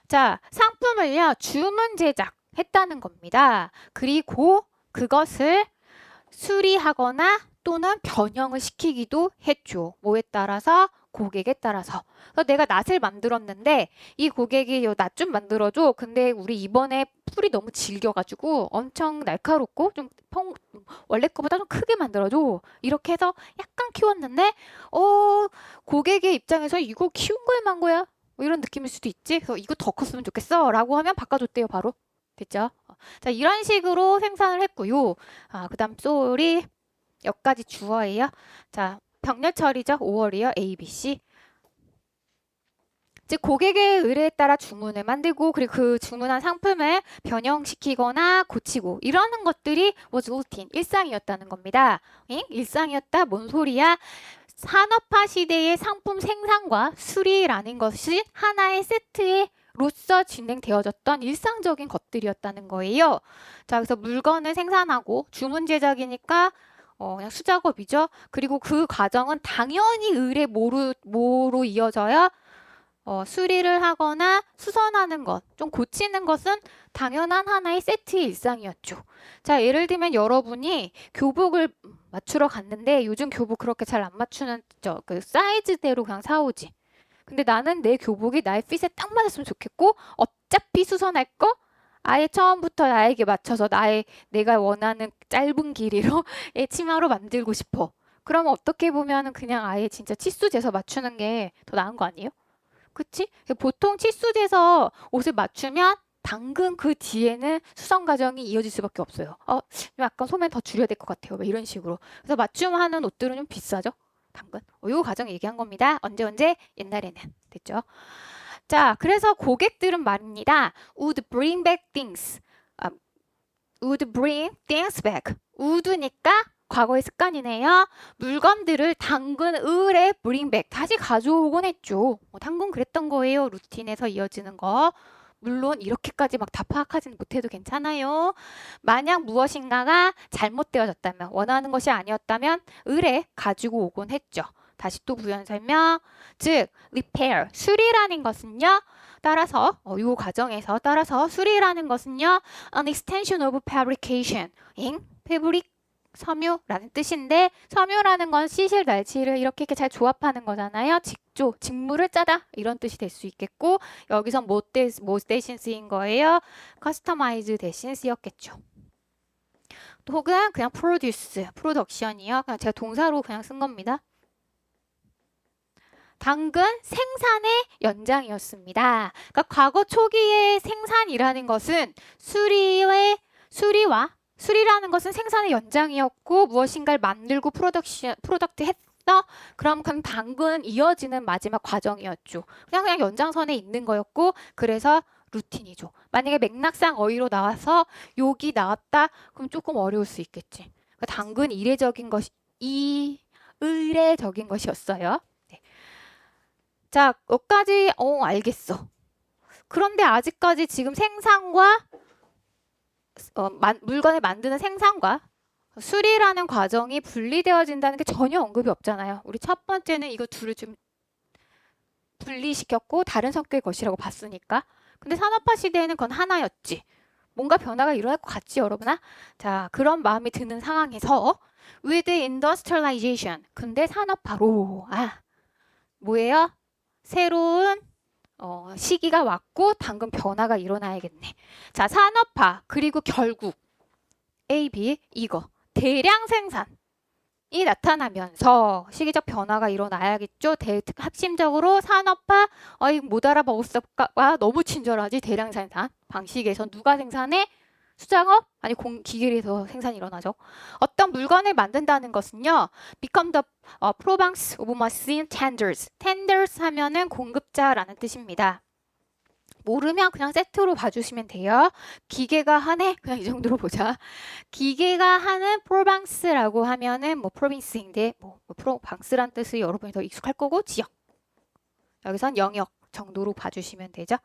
자, 상품을요 주문 제작했다는 겁니다. 그리고 그것을 수리하거나 또는 변형을 시키기도 했죠. 뭐에 따라서? 고객에 따라서. 그래서 내가 낫을 만들었는데 이 고객이 낫 좀 만들어줘. 근데 우리 이번에 풀이 너무 질겨가지고 엄청 날카롭고 좀 원래 거보다 좀 크게 만들어줘. 이렇게 해서 약간 키웠는데 고객의 입장에서 이거 키운 거야 만 거야? 뭐 이런 느낌일 수도 있지. 그래서 이거 더 컸으면 좋겠어 라고 하면 바꿔줬대요 바로. 됐죠? 자, 이런 식으로 생산을 했고요. 그 다음 쏘리 여기까지 주어예요. 자, 병렬처리죠. 5월이요. A, B, C. 즉 고객의 의뢰에 따라 주문을 만들고 그리고 그 주문한 상품을 변형시키거나 고치고 이러는 것들이 was routine, 일상이었다는 겁니다. 일상이었다? 뭔 소리야? 산업화 시대의 상품 생산과 수리라는 것이 하나의 세트에 로서 진행되어졌던 일상적인 것들이었다는 거예요. 자, 그래서 물건을 생산하고 주문 제작이니까 그냥 수작업이죠. 그리고 그 과정은 당연히 의뢰 모로 이어져야 수리를 하거나 수선하는 것, 좀 고치는 것은 당연한 하나의 세트의 일상이었죠. 자, 예를 들면 여러분이 교복을 맞추러 갔는데 요즘 교복 그렇게 잘 안 맞추는 그 사이즈대로 그냥 사오지. 근데 나는 내 교복이 나의 핏에 딱 맞았으면 좋겠고 어차피 수선할 거 아예 처음부터 나에게 맞춰서 내가 원하는 짧은 길이로 치마로 만들고 싶어. 그러면 어떻게 보면은 그냥 아예 진짜 치수 재서 맞추는 게 더 나은 거 아니에요? 그치? 보통 치수 재서 옷을 맞추면 당근 그 뒤에는 수선 과정이 이어질 수밖에 없어요. 약간 소매 더 줄여야 될 것 같아요. 뭐 이런 식으로. 그래서 맞춤하는 옷들은 좀 비싸죠. 당근. 요 과정 얘기한 겁니다. 언제? 옛날에는. 됐죠? 자, 그래서 고객들은 말입니다. would bring back things. would bring things back. would니까 과거의 습관이네요. 물건들을 당근 을에 bring back. 다시 가져오곤 했죠. 당근 그랬던 거예요. 루틴에서 이어지는 거. 물론 이렇게까지 막 다 파악하지는 못해도 괜찮아요. 만약 무엇인가가 잘못되어졌다면 원하는 것이 아니었다면 을에 가지고 오곤 했죠. 다시 또 부연 설명. 즉 repair 수리라는 것은요. 따라서 이 과정에서 따라서 수리라는 것은요. an extension of fabrication. 패브릭 섬유라는 뜻인데 섬유라는 건 시실 날치를 이렇게 잘 조합하는 거잖아요. 직물을 짜다 이런 뜻이 될 수 있겠고 여기서 뭐 대신 쓰인 거예요? 커스터마이즈 대신 쓰였겠죠. 혹은 그냥 프로덕션이요. 그냥 제가 동사로 그냥 쓴 겁니다. 당근 생산의 연장이었습니다. 그러니까 과거 초기의 생산이라는 것은 수리라는 것은 생산의 연장이었고 무엇인가를 만들고 프로덕트 했어. 그럼 당근 이어지는 마지막 과정이었죠. 그냥 연장선에 있는 거였고 그래서 루틴이죠. 만약에 맥락상 어휘로 나와서 욕이 나왔다. 그럼 조금 어려울 수 있겠지. 그러니까 당근 의례적인 것이었어요. 네. 자, 여기까지 알겠어. 그런데 아직까지 지금 생산과 물건을 만드는 생산과 수리라는 과정이 분리되어진다는 게 전혀 언급이 없잖아요. 우리 첫 번째는 이거 둘을 좀 분리시켰고 다른 성격의 것이라고 봤으니까. 근데 산업화 시대에는 그건 하나였지. 뭔가 변화가 일어날 것 같지, 여러분아? 자, 그런 마음이 드는 상황에서 with industrialization. 근데 산업화로 뭐예요? 새로운 시기가 왔고 당근 변화가 일어나야겠네. 자, 산업화 그리고 결국 A, B 이거 대량 생산이 나타나면서 시기적 변화가 일어나야겠죠. 핵심적으로 산업화 못 알아먹었을까 너무 친절하지. 대량 생산 방식에서 누가 생산해? 수작업? 아니 기계에서 생산이 일어나죠. 어떤 물건을 만든다는 것은요. become the province of machine tenders. tenders 하면은 공급자라는 뜻입니다. 모르면 그냥 세트로 봐주시면 돼요. 기계가 하네? 그냥 이 정도로 보자. 기계가 하는 프로방스라고 하면은 프로빈스인데 프로방스란 뜻이 여러분이 더 익숙할 거고 지역. 여기선 영역 정도로 봐주시면 되죠.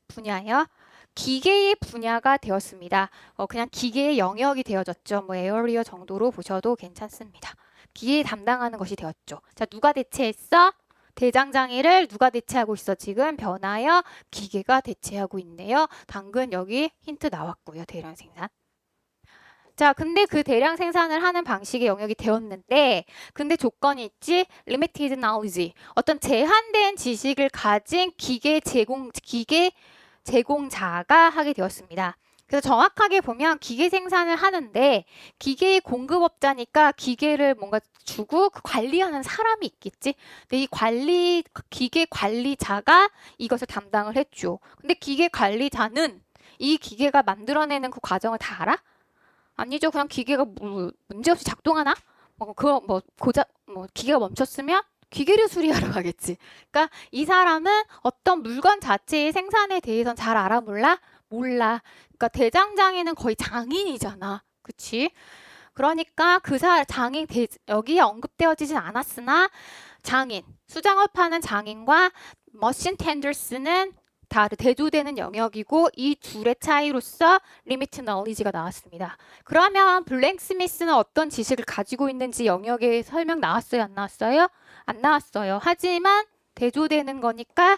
분야요. 기계의 분야가 되었습니다. 그냥 기계의 영역이 되어졌죠. 에어리어 정도로 보셔도 괜찮습니다. 기계에 담당하는 것이 되었죠. 자, 누가 대체했어? 대장장이를 누가 대체하고 있어? 지금 변하여 기계가 대체하고 있네요. 당근 여기 힌트 나왔고요. 대량 생산. 자, 근데 그 대량 생산을 하는 방식의 영역이 되었는데 근데 조건이 있지? limited knowledge. 어떤 제한된 지식을 가진 기계 제공자가 하게 되었습니다. 그래서 정확하게 보면 기계 생산을 하는데 기계의 공급업자니까 기계를 뭔가 주고 관리하는 사람이 있겠지. 근데 이 기계 관리자가 이것을 담당을 했죠. 근데 기계 관리자는 이 기계가 만들어내는 그 과정을 다 알아? 아니죠. 그냥 기계가 문제없이 작동하나? 기계가 멈췄으면 기계를 수리하러 가겠지. 그러니까 이 사람은 어떤 물건 자체의 생산에 대해서는 잘 알아 몰라? 몰라. 그러니까 대장장이는 거의 장인이잖아. 그치? 그러니까 장인 여기에 언급되어지진 않았으나 장인, 수작업하는 장인과 머신 텐더스는 다 대조되는 영역이고 이 둘의 차이로서 리미트 knowledge가 나왔습니다. 그러면 블랙스미스는 어떤 지식을 가지고 있는지 영역에 설명 나왔어요? 안 나왔어요? 안 나왔어요. 하지만 대조되는 거니까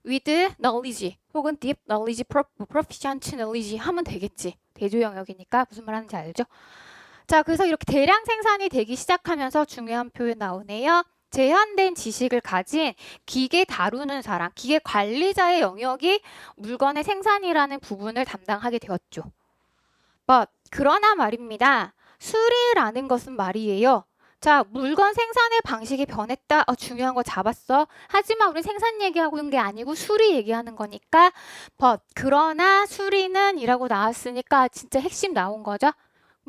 with knowledge 혹은 deep knowledge, proficient knowledge 하면 되겠지. 대조 영역이니까 무슨 말 하는지 알죠? 자, 그래서 이렇게 대량 생산이 되기 시작하면서 중요한 표현 나오네요. 제한된 지식을 가진 기계 다루는 사람, 기계 관리자의 영역이 물건의 생산이라는 부분을 담당하게 되었죠. 그러나 말입니다. 수리라는 것은 말이에요. 자, 물건 생산의 방식이 변했다. 중요한 거 잡았어. 하지만 우리 생산 얘기하고 있는 게 아니고 수리 얘기하는 거니까 그러나 수리는 이라고 나왔으니까 진짜 핵심 나온 거죠.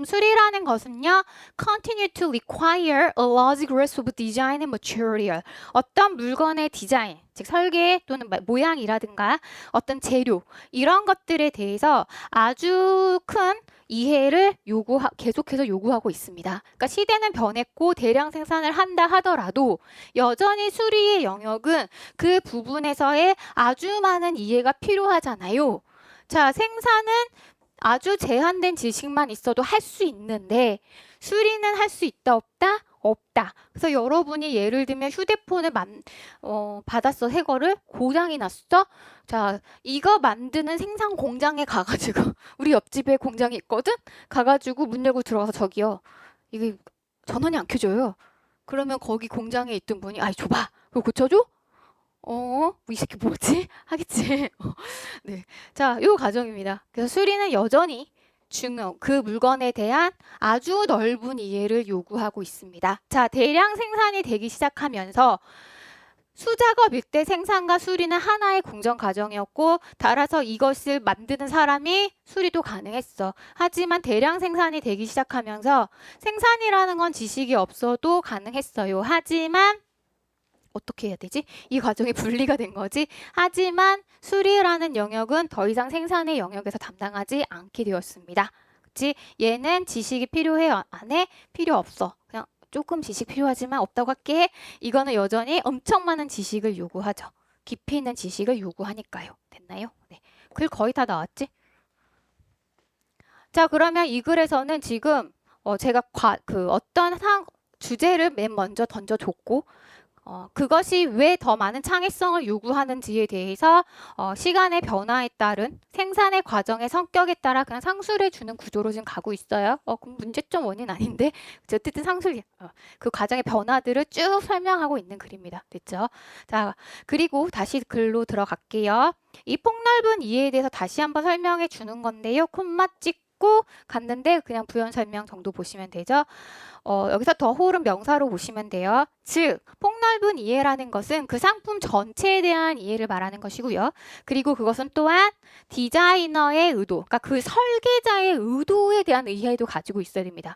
수리라는 것은요, continue to require a large grasp of design and material. 어떤 물건의 디자인, 즉 설계 또는 모양이라든가 어떤 재료 이런 것들에 대해서 아주 큰 이해를 계속해서 요구하고 있습니다. 그러니까 시대는 변했고 대량 생산을 한다 하더라도 여전히 수리의 영역은 그 부분에서의 아주 많은 이해가 필요하잖아요. 자, 생산은 아주 제한된 지식만 있어도 할 수 있는데 수리는 할 수 있다 없다? 없다. 그래서 여러분이 예를 들면 휴대폰을 받았어. 새 거를 고장이 났어. 자, 이거 만드는 생산 공장에 가가지고 우리 옆집에 공장이 있거든? 가가지고 문 열고 들어가서 저기요. 이게 전원이 안 켜져요. 그러면 거기 공장에 있던 분이 줘봐. 그거 고쳐줘? 이 새끼 뭐지? 하겠지. 네. 자, 요 과정입니다. 그래서 수리는 여전히 그 물건에 대한 아주 넓은 이해를 요구하고 있습니다. 자, 대량 생산이 되기 시작하면서 수작업일 때 생산과 수리는 하나의 공정 과정이었고 따라서 이것을 만드는 사람이 수리도 가능했어. 하지만 대량 생산이 되기 시작하면서 생산이라는 건 지식이 없어도 가능했어요. 하지만 어떻게 해야 되지? 이 과정이 분리가 된 거지. 하지만 수리라는 영역은 더 이상 생산의 영역에서 담당하지 않게 되었습니다. 그치? 얘는 지식이 필요해? 안 해? 필요 없어. 그냥 조금 지식 필요하지만 없다고 할게. 이거는 여전히 엄청 많은 지식을 요구하죠. 깊이 있는 지식을 요구하니까요. 됐나요? 네. 글 거의 다 나왔지? 자, 그러면 이 글에서는 지금 제가 어떤 주제를 맨 먼저 던져줬고 그것이 왜 더 많은 창의성을 요구하는지에 대해서 시간의 변화에 따른 생산의 과정의 성격에 따라 그냥 상술해 주는 구조로 지금 가고 있어요. 그럼 문제점 원인 아닌데 어쨌든 상술 그 과정의 변화들을 쭉 설명하고 있는 글입니다. 됐죠? 자, 그리고 다시 글로 들어갈게요. 이 폭넓은 이해에 대해서 다시 한번 설명해 주는 건데요. 콤마 찍고 갔는데 그냥 부연 설명 정도 보시면 되죠. 여기서 더 홀은 명사로 보시면 돼요. 즉, 폭넓은 이해라는 것은 그 상품 전체에 대한 이해를 말하는 것이고요. 그리고 그것은 또한 디자이너의 의도, 그러니까 그 설계자의 의도에 대한 이해도 가지고 있어야 됩니다.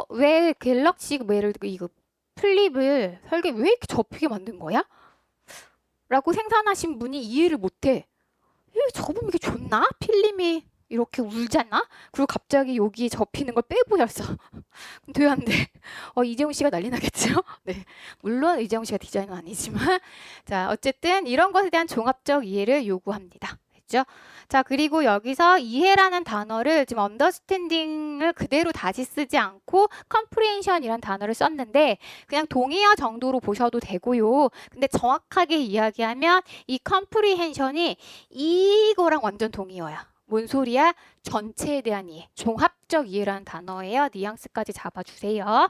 왜 갤럭시 이거 플립을 왜 이렇게 접히게 만든 거야? 라고 생산하신 분이 이해를 못해. 접으면 이게 좋나? 필름이 이렇게 울잖아? 그리고 갑자기 여기 접히는 걸 빼버렸어. 돼, 안 돼? 이재용 씨가 난리 나겠죠? 네. 물론 이재용 씨가 디자이너는 아니지만. 자, 어쨌든 이런 것에 대한 종합적 이해를 요구합니다. 됐죠? 자, 그리고 여기서 이해라는 단어를 지금 understanding을 그대로 다시 쓰지 않고 comprehension이라는 단어를 썼는데 그냥 동의어 정도로 보셔도 되고요. 근데 정확하게 이야기하면 이 comprehension이 이거랑 완전 동의어야. 뭔 소리야? 전체에 대한 이해, 종합적 이해라는 단어예요. 뉘앙스까지 잡아주세요.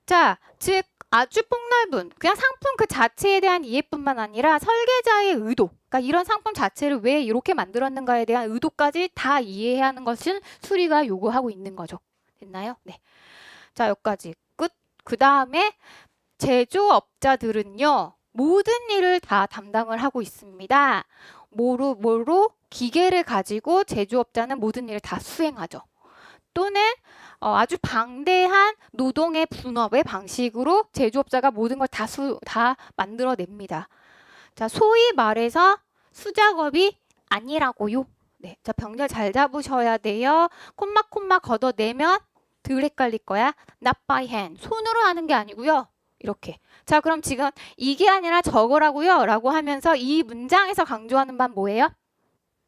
자, 즉 아주 폭넓은 그냥 상품 그 자체에 대한 이해뿐만 아니라 설계자의 의도, 그러니까 이런 상품 자체를 왜 이렇게 만들었는가에 대한 의도까지 다 이해해야 하는 것은 수리가 요구하고 있는 거죠. 됐나요? 네. 자, 여기까지 끝. 그 다음에 제조업자들은요, 모든 일을 다 담당을 하고 있습니다. 뭐로? 기계를 가지고 제조업자는 모든 일을 다 수행하죠. 또는 아주 방대한 노동의 분업의 방식으로 제조업자가 모든 걸 다 만들어냅니다. 자, 소위 말해서 수작업이 아니라고요. 네, 자, 병렬 잘 잡으셔야 돼요. 콤마 걷어내면 덜 헷갈릴 거야. Not by hand. 손으로 하는 게 아니고요. 이렇게. 자, 그럼 지금 이게 아니라 저거라고요. 라고 하면서 이 문장에서 강조하는 바는 뭐예요?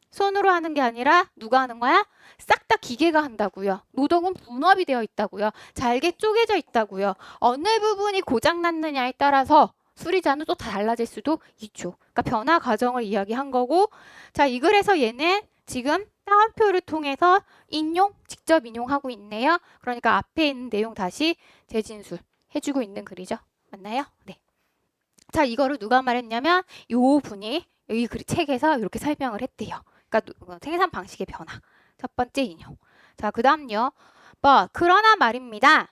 손으로 하는 게 아니라 누가 하는 거야? 싹 다 기계가 한다고요. 노동은 분업이 되어 있다고요. 잘게 쪼개져 있다고요. 어느 부분이 고장났느냐에 따라서 수리자는 또 달라질 수도 있죠. 그러니까 변화 과정을 이야기한 거고, 자, 이 글에서 얘는 지금 따옴표를 통해서 직접 인용하고 있네요. 그러니까 앞에 있는 내용 다시 재진술 해주고 있는 글이죠. 맞나요? 네. 자, 이거를 누가 말했냐면 요 분이 여기 책에서 이렇게 설명을 했대요. 그러니까 생산 방식의 변화. 첫 번째 인용. 자, 그 다음요. 그러나 말입니다.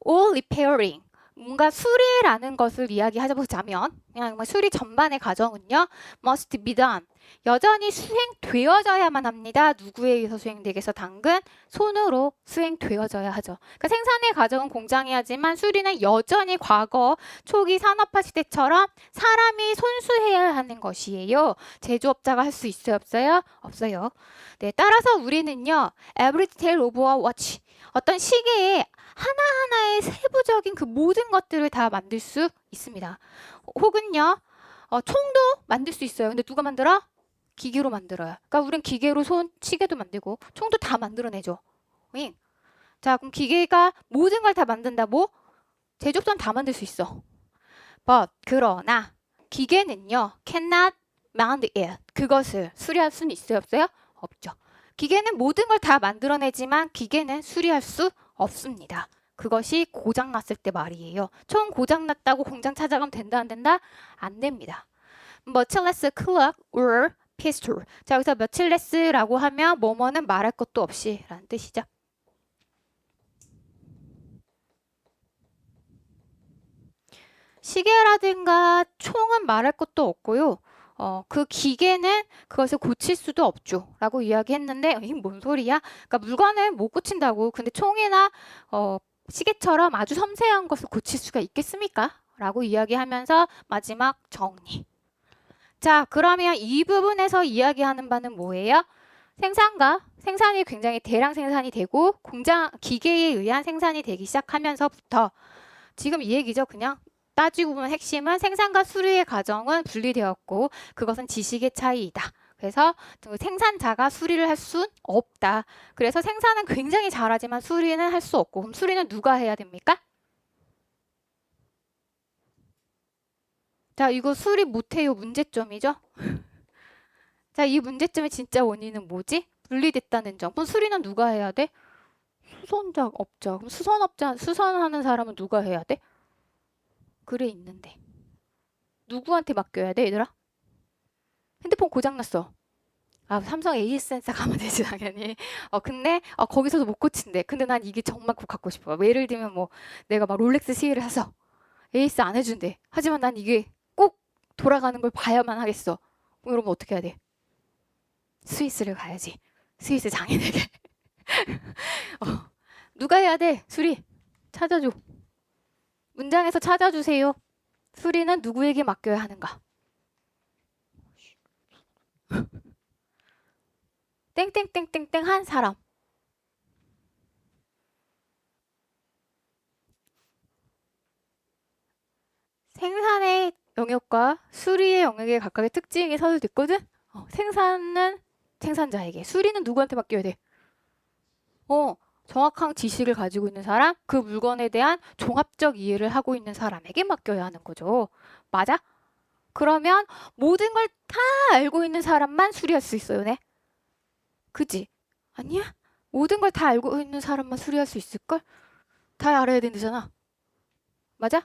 all repairing. 뭔가 수리라는 것을 이야기하자면 그냥 수리 전반의 과정은요. must be done. 여전히 수행되어져야만 합니다. 누구에 의해서 수행되겠어? 당근 손으로 수행되어져야 하죠. 그러니까 생산의 과정은 공장이 하지만 수리는 여전히 과거 초기 산업화 시대처럼 사람이 손수해야 하는 것이에요. 제조업자가 할 수 있어요? 없어요? 없어요. 네, 따라서 우리는요. every detail of a watch. 어떤 시계에 하나하나의 세부적인 그 모든 것들을 다 만들 수 있습니다. 혹은요. 총도 만들 수 있어요. 근데 누가 만들어? 기계로 만들어요. 그러니까 우린 기계로 시계도 만들고 총도 다 만들어내죠. 자, 그럼 기계가 모든 걸 다 만든다. 제조업자는 다 만들 수 있어. 그러나 기계는요. cannot mend it. 그것을 수리할 수는 있어요? 없어요? 없죠. 기계는 모든 걸 다 만들어내지만 기계는 수리할 수 없습니다. 그것이 고장났을 때 말이에요. 총 고장났다고 공장 찾아가면 된다 안 된다? 안 됩니다. much less clock or pistol. 자, 여기서 much less라고 하면 뭐뭐는 말할 것도 없이 라는 뜻이죠. 시계라든가 총은 말할 것도 없고요. 그 기계는 그것을 고칠 수도 없죠. 라고 이야기했는데 이게 뭔 소리야? 그러니까 물건을 못 고친다고. 근데 총이나 시계처럼 아주 섬세한 것을 고칠 수가 있겠습니까? 라고 이야기하면서 마지막 정리. 자, 그러면 이 부분에서 이야기하는 바는 뭐예요? 생산이 굉장히 대량 생산이 되고 공장 기계에 의한 생산이 되기 시작하면서부터 지금 이 얘기죠. 그냥 따지고 보면 핵심은 생산과 수리의 과정은 분리되었고 그것은 지식의 차이이다. 그래서 생산자가 수리를 할 수는 없다. 그래서 생산은 굉장히 잘하지만 수리는 할 수 없고 그럼 수리는 누가 해야 됩니까? 자, 이거 수리 못해요. 문제점이죠. 자, 이 문제점의 진짜 원인은 뭐지? 분리됐다는 점. 그럼 수리는 누가 해야 돼? 수선업자. 그럼 수선하는 사람은 누가 해야 돼? 그래 있는데. 누구한테 맡겨야 돼, 얘들아? 핸드폰 고장났어. 아, 삼성 AS센서 가면 되지, 당연히. 근데, 거기서도 못 고친대. 근데 난 이게 정말 꼭 갖고 싶어. 뭐 예를 들면 뭐, 내가 막 롤렉스 시계를 사서 AS 안 해준대. 하지만 난 이게 꼭 돌아가는 걸 봐야만 하겠어. 그러면 어떻게 해야 돼? 스위스를 가야지. 스위스 장인에게. 누가 해야 돼? 수리. 찾아줘. 문장에서 찾아주세요. 수리는 누구에게 맡겨야 하는가? 땡땡땡땡땡 한 사람. 생산의 영역과 수리의 영역의 각각의 특징이 서술됐거든? 생산은 생산자에게, 수리는 누구한테 맡겨야 돼? 정확한 지식을 가지고 있는 사람, 그 물건에 대한 종합적 이해를 하고 있는 사람에게 맡겨야 하는 거죠. 맞아? 그러면 모든 걸 다 알고 있는 사람만 수리할 수 있어요, 네? 그지? 아니야? 모든 걸 다 알고 있는 사람만 수리할 수 있을걸? 다 알아야 된다잖아. 맞아?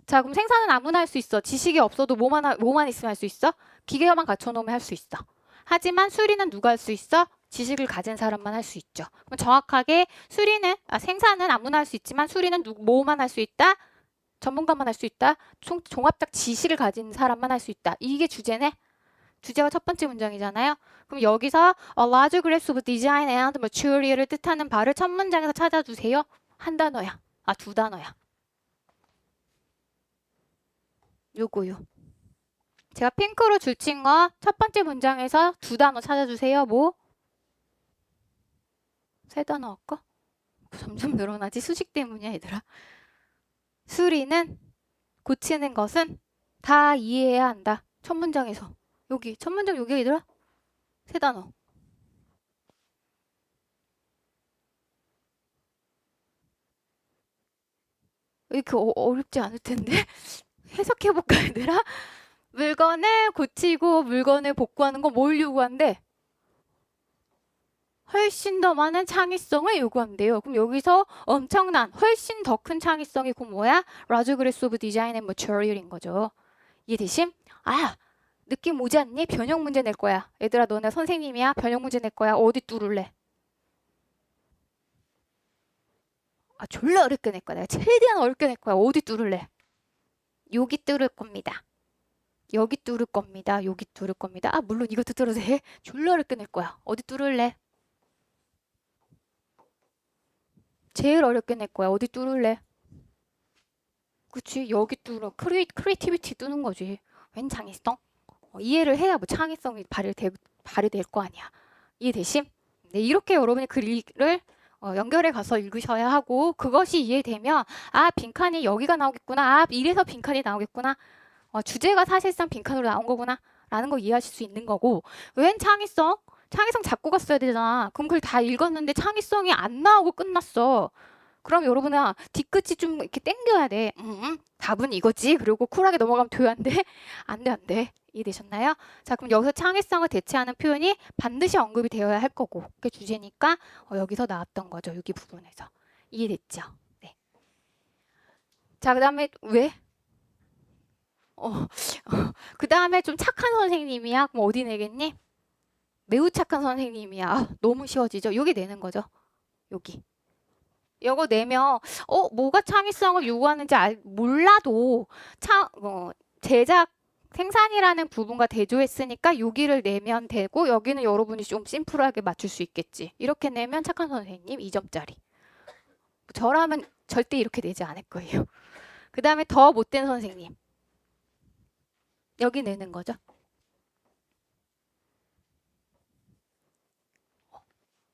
자, 그럼 생산은 아무나 할 수 있어. 지식이 없어도 뭐만 있으면 할 수 있어? 기계만 갖춰놓으면 할 수 있어. 하지만 수리는 누가 할 수 있어? 지식을 가진 사람만 할 수 있죠. 그럼 정확하게 생산은 아무나 할 수 있지만 수리는 뭐만 할 수 있다? 전문가만 할 수 있다? 종합적 지식을 가진 사람만 할 수 있다. 이게 주제네? 주제가 첫 번째 문장이잖아요. 그럼 여기서 a large grasp of design and material을 뜻하는 바를 첫 문장에서 찾아주세요. 한 단어야. 두 단어야. 요거요. 제가 핑크로 줄친 거 첫 번째 문장에서 두 단어 찾아주세요. 뭐? 세 단어 할까? 점점 늘어나지. 수식 때문이야, 얘들아. 수리는, 고치는 것은 다 이해해야 한다. 첫 문장에서. 여기 첫 문장 여기 얘들아. 세 단어. 이렇게 어렵지 않을 텐데. 해석해볼까, 얘들아? 물건을 고치고 물건을 복구하는 거 뭘 요구한대? 훨씬 더 많은 창의성을 요구한대요. 그럼 여기서 엄청난 훨씬 더 큰 창의성이 그 뭐야? Large Grasp of Design and Material인 거죠. 이해되심? 느낌 오지 않니? 변형 문제 낼 거야. 얘들아 너네 선생님이야. 변형 문제 낼 거야. 어디 뚫을래? 졸라 어렵게 낼 거야. 내가 최대한 어렵게 낼 거야. 어디 뚫을래? 여기 뚫을 겁니다. 여기 뚫을 겁니다. 여기 뚫을 겁니다. 물론 이것도 뚫어도 돼. 졸라 어렵게 낼 거야. 어디 뚫을래? 제일 어렵게 낼 거야. 어디 뚫을래? 그치? 여기 뚫어. 크리에이티비티 뚫는 거지. 웬 창의성? 이해를 해야 뭐 창의성이 발휘될 거 아니야. 이해되심? 네, 이렇게 여러분이 글을 연결해 가서 읽으셔야 하고 그것이 이해되면 빈칸이 여기가 나오겠구나. 이래서 빈칸이 나오겠구나. 주제가 사실상 빈칸으로 나온 거구나. 라는 거 이해하실 수 있는 거고 웬 창의성? 창의성 잡고 갔어야 되잖아. 그럼 그걸 다 읽었는데 창의성이 안 나오고 끝났어. 그럼 여러분아 뒤끝이 좀 이렇게 땡겨야 돼. 답은 이거지. 그리고 쿨하게 넘어가면 돼요? 안 돼? 안 돼, 안 돼. 이해되셨나요? 자, 그럼 여기서 창의성을 대체하는 표현이 반드시 언급이 되어야 할 거고 그게 주제니까 여기서 나왔던 거죠. 여기 부분에서. 이해됐죠? 네. 자, 그 다음에 왜? 그 다음에 좀 착한 선생님이야? 그럼 어디 내겠니? 매우 착한 선생님이야. 너무 쉬워지죠? 여기 내는 거죠. 여기. 이거 내면 뭐가 창의성을 요구하는지 몰라도 제작 생산이라는 부분과 대조했으니까 여기를 내면 되고 여기는 여러분이 좀 심플하게 맞출 수 있겠지. 이렇게 내면 착한 선생님 2점짜리. 저라면 절대 이렇게 내지 않을 거예요. 그 다음에 더 못된 선생님. 여기 내는 거죠.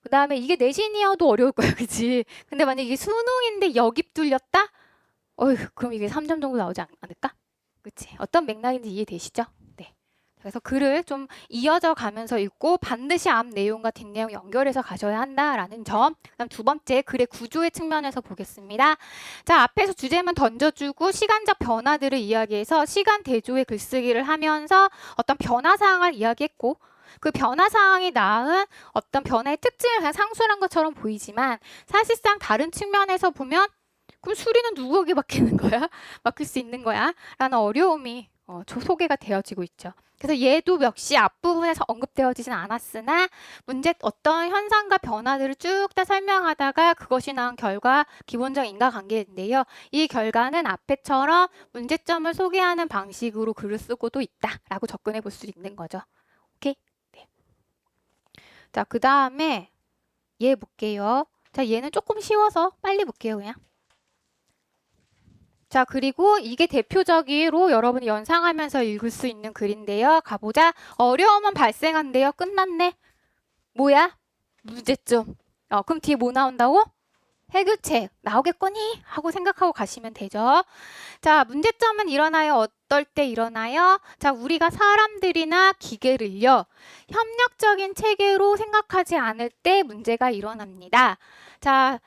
그 다음에 이게 내신이어도 어려울 거야, 그치? 근데 만약에 이게 수능인데 역입 뚫렸다? 어휴, 그럼 이게 3점 정도 나오지 않을까? 그치? 어떤 맥락인지 이해되시죠? 네. 그래서 글을 좀 이어져 가면서 읽고 반드시 앞 내용과 뒷 내용 연결해서 가셔야 한다라는 점. 그다음 두 번째, 글의 구조의 측면에서 보겠습니다. 자, 앞에서 주제만 던져주고 시간적 변화들을 이야기해서 시간 대조의 글쓰기를 하면서 어떤 변화 사항을 이야기했고, 그 변화 사항이 낳은 어떤 변화의 특징을 그냥 상술한 것처럼 보이지만 사실상 다른 측면에서 보면 그럼 수리는 누구에게 맡기는 거야? 맡길 수 있는 거야? 라는 어려움이 소개가 되어지고 있죠. 그래서 얘도 역시 앞부분에서 언급되어지진 않았으나 문제 어떤 현상과 변화들을 쭉 다 설명하다가 그것이 낳은 결과 기본적 인과관계인데요. 이 결과는 앞에처럼 문제점을 소개하는 방식으로 글을 쓰고도 있다라고 접근해 볼 수 있는 거죠. 오케이? 네. 자, 그 다음에 얘 볼게요. 자, 얘는 조금 쉬워서 빨리 볼게요, 그냥. 자, 그리고 이게 대표적으로 여러분이 연상하면서 읽을 수 있는 글인데요. 가보자. 어려움은 발생한대요. 끝났네. 뭐야? 문제점. 그럼 뒤에 뭐 나온다고? 해결책 나오겠거니? 하고 생각하고 가시면 되죠. 자, 문제점은 일어나요. 어떨 때 일어나요? 자, 우리가 사람들이나 기계를요. 협력적인 체계로 생각하지 않을 때 문제가 일어납니다. 자,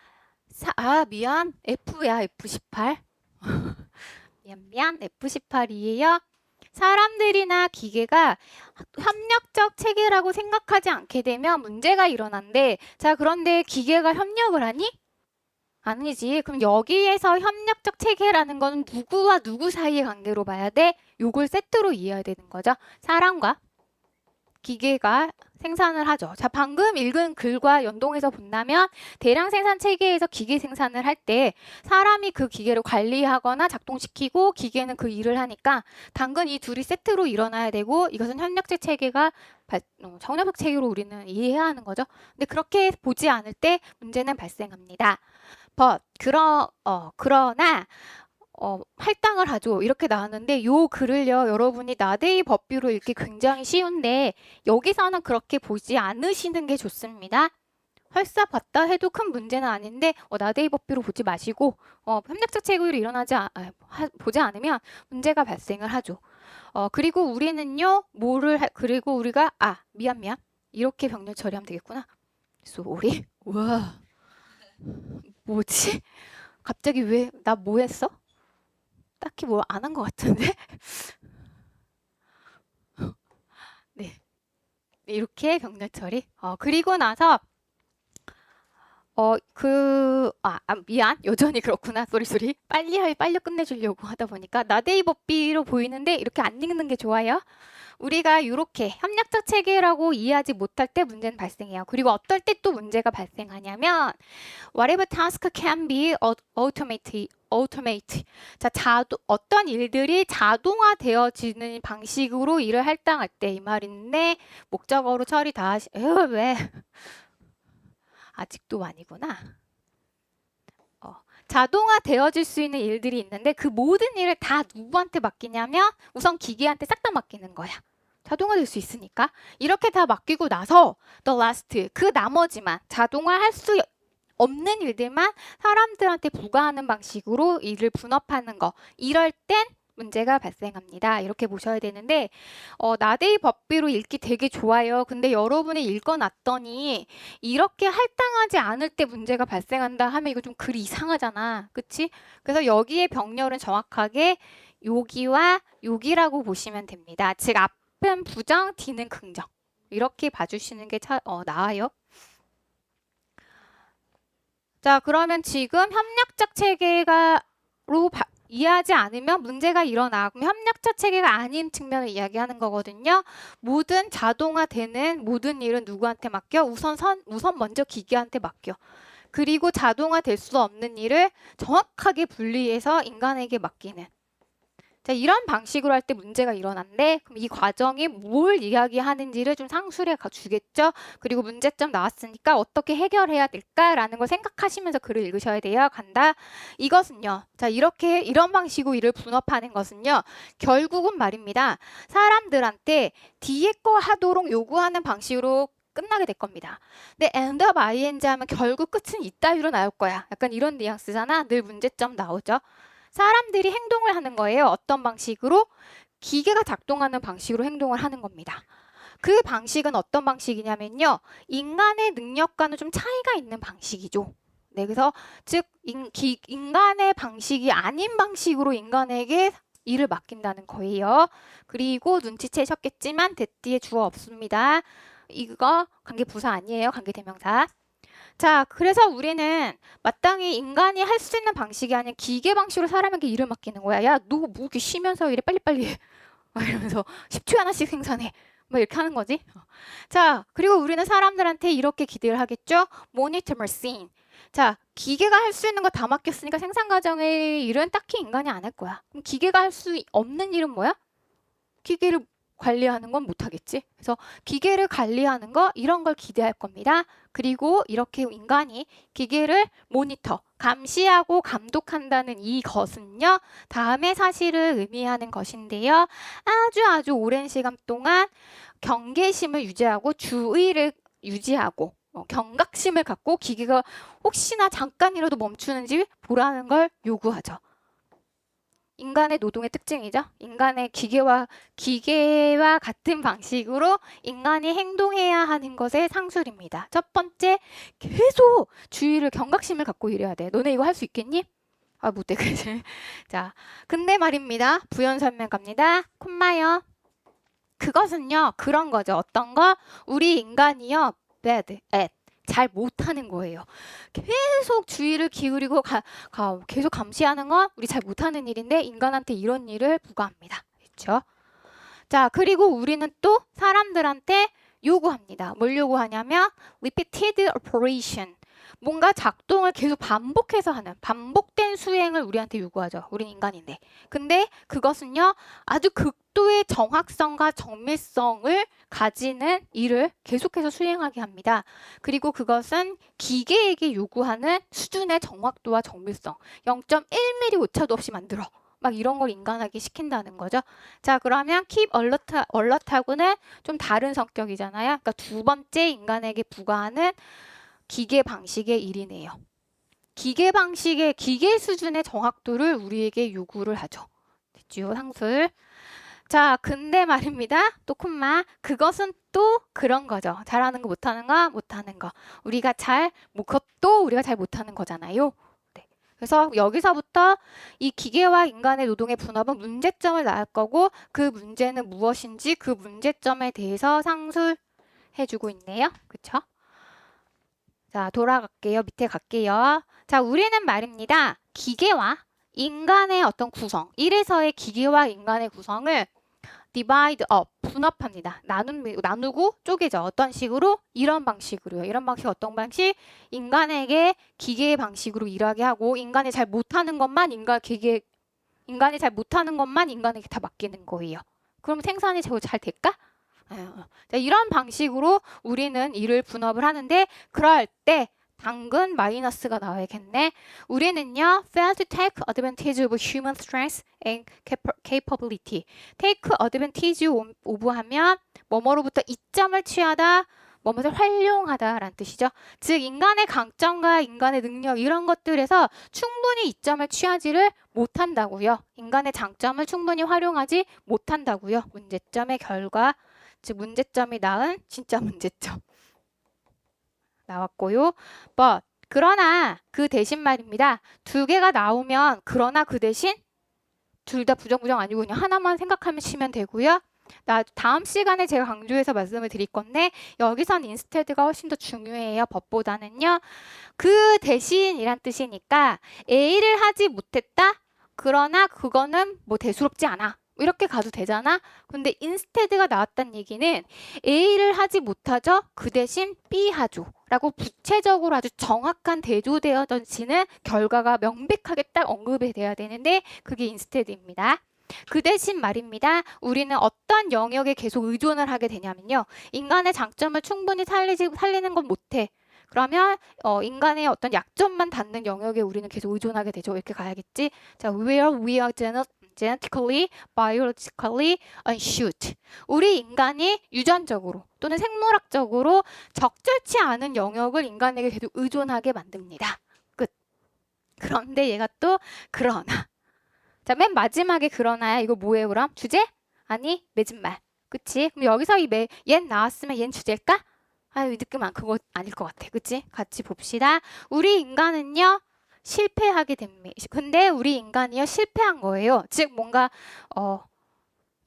미안. F야, F18. 미안, F18이에요. 사람들이나 기계가 협력적 체계라고 생각하지 않게 되면 문제가 일어난대. 자, 그런데 기계가 협력을 하니? 아니지. 그럼 여기에서 협력적 체계라는 건 누구와 누구 사이의 관계로 봐야 돼? 요걸 세트로 이해해야 되는 거죠. 사람과 기계가 생산을 하죠. 자, 방금 읽은 글과 연동해서 본다면 대량 생산 체계에서 기계 생산을 할 때 사람이 그 기계를 관리하거나 작동시키고 기계는 그 일을 하니까 당근 이 둘이 세트로 일어나야 되고 이것은 협력적 체계가 협력적 체계로 우리는 이해해야 하는 거죠. 근데 그렇게 보지 않을 때 문제는 발생합니다. 그러나 할당을 하죠. 이렇게 나왔는데 요 글을요. 여러분이 나데이 법비로 읽기 굉장히 쉬운데 여기서는 그렇게 보지 않으시는 게 좋습니다. 설사 봤다 해도 큰 문제는 아닌데 나데이 법비로 보지 마시고 협력적 체계로 보지 않으면 문제가 발생을 하죠. 그리고 우리는요. 그리고 우리가 미안 이렇게 병렬 처리하면 되겠구나. 쏘리? 우와 뭐지? 갑자기 왜 나 뭐 했어? 딱히 뭐 안 한 것 같은데? 네. 이렇게 병렬 처리. 그리고 나서 미안. 여전히 그렇구나. 쏘리. 빨리 끝내주려고 하다 보니까 나데이 법비로 보이는데 이렇게 안 읽는 게 좋아요. 우리가 이렇게 협력적 체계라고 이해하지 못할 때 문제는 발생해요. 그리고 어떨 때 또 문제가 발생하냐면 whatever task can be automate. 자, 어떤 일들이 자동화되어지는 방식으로 일을 할당할 때 이 말인데 목적어로 처리 다 왜? 아직도 아니구나. 자동화되어질 수 있는 일들이 있는데 그 모든 일을 다 누구한테 맡기냐면 우선 기계한테 싹 다 맡기는 거야. 자동화될 수 있으니까. 이렇게 다 맡기고 나서 the last, 그 나머지만 자동화할 수 없는 일들만 사람들한테 부과하는 방식으로 일을 분업하는 거. 이럴 땐 문제가 발생합니다. 이렇게 보셔야 되는데 나데이 법비로 읽기 되게 좋아요. 근데 여러분이 읽어놨더니 이렇게 할당하지 않을 때 문제가 발생한다 하면 이거 좀 글이 이상하잖아. 그치? 그래서 여기에 병렬은 정확하게 여기와 여기라고 보시면 됩니다. 즉 앞은 부정, 뒤는 긍정. 이렇게 봐주시는 게 나아요. 자, 그러면 지금 협력적 체계로 이해하지 않으면 문제가 일어나고 협력적 체계가 아닌 측면을 이야기하는 거거든요. 모든 자동화되는 모든 일은 누구한테 맡겨? 우선 먼저 기계한테 맡겨. 그리고 자동화될 수 없는 일을 정확하게 분리해서 인간에게 맡기는. 자, 이런 방식으로 할 때 문제가 일어난대. 그럼 이 과정이 뭘 이야기하는지를 좀 상술해 주겠죠. 그리고 문제점 나왔으니까 어떻게 해결해야 될까라는 걸 생각하시면서 글을 읽으셔야 돼요. 간다. 이것은요. 자, 이런 방식으로 일을 분업하는 것은요. 결국은 말입니다. 사람들한테 뒤에 거 하도록 요구하는 방식으로 끝나게 될 겁니다. 근데 end of ing 하면 결국 끝은 이따위로 나올 거야. 약간 이런 뉘앙스잖아. 늘 문제점 나오죠. 사람들이 행동을 하는 거예요. 어떤 방식으로? 기계가 작동하는 방식으로 행동을 하는 겁니다. 그 방식은 어떤 방식이냐면요. 인간의 능력과는 좀 차이가 있는 방식이죠. 네, 그래서 즉 인간의 방식이 아닌 방식으로 인간에게 일을 맡긴다는 거예요. 그리고 눈치채셨겠지만 대띠에 주어 없습니다. 이거 관계부사 아니에요. 관계대명사. 자, 그래서 우리는 마땅히 인간이 할 수 있는 방식이 아닌 기계 방식으로 사람에게 일을 맡기는 거야. 야, 너 뭐 이렇게 쉬면서 이래 빨리빨리 해. 막 이러면서 10초에 하나씩 생산해. 뭐 이렇게 하는 거지. 자, 그리고 우리는 사람들한테 이렇게 기대를 하겠죠. Monitor machine. 자, 기계가 할 수 있는 거 다 맡겼으니까 생산 과정의 일은 딱히 인간이 안 할 거야. 그럼 기계가 할 수 없는 일은 뭐야? 기계를 관리하는 건 못하겠지. 그래서 기계를 관리하는 거 이런 걸 기대할 겁니다. 그리고 이렇게 인간이 기계를 모니터, 감시하고 감독한다는 이것은요. 다음의 사실을 의미하는 것인데요. 아주 오랜 시간 동안 경계심을 유지하고 주의를 유지하고 경각심을 갖고 기계가 혹시나 잠깐이라도 멈추는지 보라는 걸 요구하죠. 인간의 노동의 특징이죠. 인간의 기계와 같은 방식으로 인간이 행동해야 하는 것의 상술입니다. 첫 번째, 계속 주의를 경각심을 갖고 일해야 돼. 너네 이거 할 수 있겠니? 아, 못해, 그치? 자, 근데 말입니다. 부연 설명 갑니다. 콤마요. 그것은요, 그런 거죠. 어떤 거? 우리 인간이요, bad at. 잘 못하는 거예요. 계속 주의를 기울이고 계속 감시하는 건 우리 잘 못하는 일인데 인간한테 이런 일을 부과합니다. 그렇죠? 자, 그리고 우리는 또 사람들한테 요구합니다. 뭘 요구하냐면 repeated operation. 뭔가 작동을 계속 반복해서 하는 반복된 수행을 우리한테 요구하죠. 우린 인간인데. 근데 그것은요. 아주 극도의 정확성과 정밀성을 가지는 일을 계속해서 수행하게 합니다. 그리고 그것은 기계에게 요구하는 수준의 정확도와 정밀성 0.1mm 오차도 없이 만들어. 막 이런 걸 인간에게 시킨다는 거죠. 자, 그러면 keep alert하고는 좀 다른 성격이잖아요. 그러니까 두 번째 인간에게 부과하는 기계 방식의 일이네요. 기계 수준의 정확도를 우리에게 요구를 하죠. 됐죠? 상술. 자, 근데 말입니다. 또 콤마. 그것은 또 그런 거죠. 잘하는 거 못하는 거. 그것도 우리가 잘 못하는 거잖아요. 네. 그래서 여기서부터 이 기계와 인간의 노동의 분업은 문제점을 낳을 거고 그 문제는 무엇인지 그 문제점에 대해서 상술해주고 있네요. 그쵸? 자, 돌아갈게요. 밑에 갈게요. 자, 우리는 말입니다. 기계와 인간의 어떤 구성, 1에서의 기계와 인간의 구성을 divide up, 분업합니다. 나누고 쪼개죠. 어떤 식으로? 이런 방식으로요. 이런 방식 어떤 방식? 인간에게 기계의 방식으로 일하게 하고 인간이 잘 못하는 것만 인간에게 다 맡기는 거예요. 그럼 생산이 잘 될까? 자, 이런 방식으로 우리는 일을 분업을 하는데 그럴 때 당근 마이너스가 나와야겠네. 우리는요, fail to take advantage of human strength and capability. take advantage of 하면 뭐뭐로부터 이점을 취하다, 뭐뭐를 활용하다라는 뜻이죠. 즉 인간의 강점과 인간의 능력 이런 것들에서 충분히 이점을 취하지를 못한다고요. 인간의 장점을 충분히 활용하지 못한다고요. 문제점의 결과, 즉 문제점이 낳은 진짜 문제점. 나왔고요. but 그러나 그 대신 말입니다. 두 개가 나오면 그러나 그 대신 둘 다 부정 아니고 그냥 하나만 생각하시면 되고요. 다음 시간에 제가 강조해서 말씀을 드릴 건데 여기선 instead가 훨씬 더 중요해요. but보다는요. 그 대신이란 뜻이니까 A를 하지 못했다. 그러나 그거는 뭐 대수롭지 않아. 이렇게 가도 되잖아. 근데 instead가 나왔다는 얘기는 A를 하지 못하죠. 그 대신 B 하죠. 라고 구체적으로 아주 정확한 대조되어지는 결과가 명백하게 딱 언급이 돼야 되는데 그게 instead입니다. 그 대신 말입니다. 우리는 어떤 영역에 계속 의존을 하게 되냐면요. 인간의 장점을 충분히 살리는 건 못해. 그러면 인간의 어떤 약점만 닿는 영역에 우리는 계속 의존하게 되죠. 이렇게 가야겠지. 자, where we are genetically, biologically unsuited. 우리 인간이 유전적으로 또는 생물학적으로 적절치 않은 영역을 인간에게 계속 의존하게 만듭니다. 끝. 그런데 얘가 또 그러나. 자, 맨 마지막에 그러나야 이거 뭐예요 그럼? 주제? 아니, 맺은말. 그치? 그럼 여기서 얜 나왔으면 얜 주제일까? 아유, 느낌은 그거 아닐 것 같아. 그치? 같이 봅시다. 우리 인간은요, 실패하게 됩니다. 근데 우리 인간이요, 실패한 거예요. 즉, 뭔가,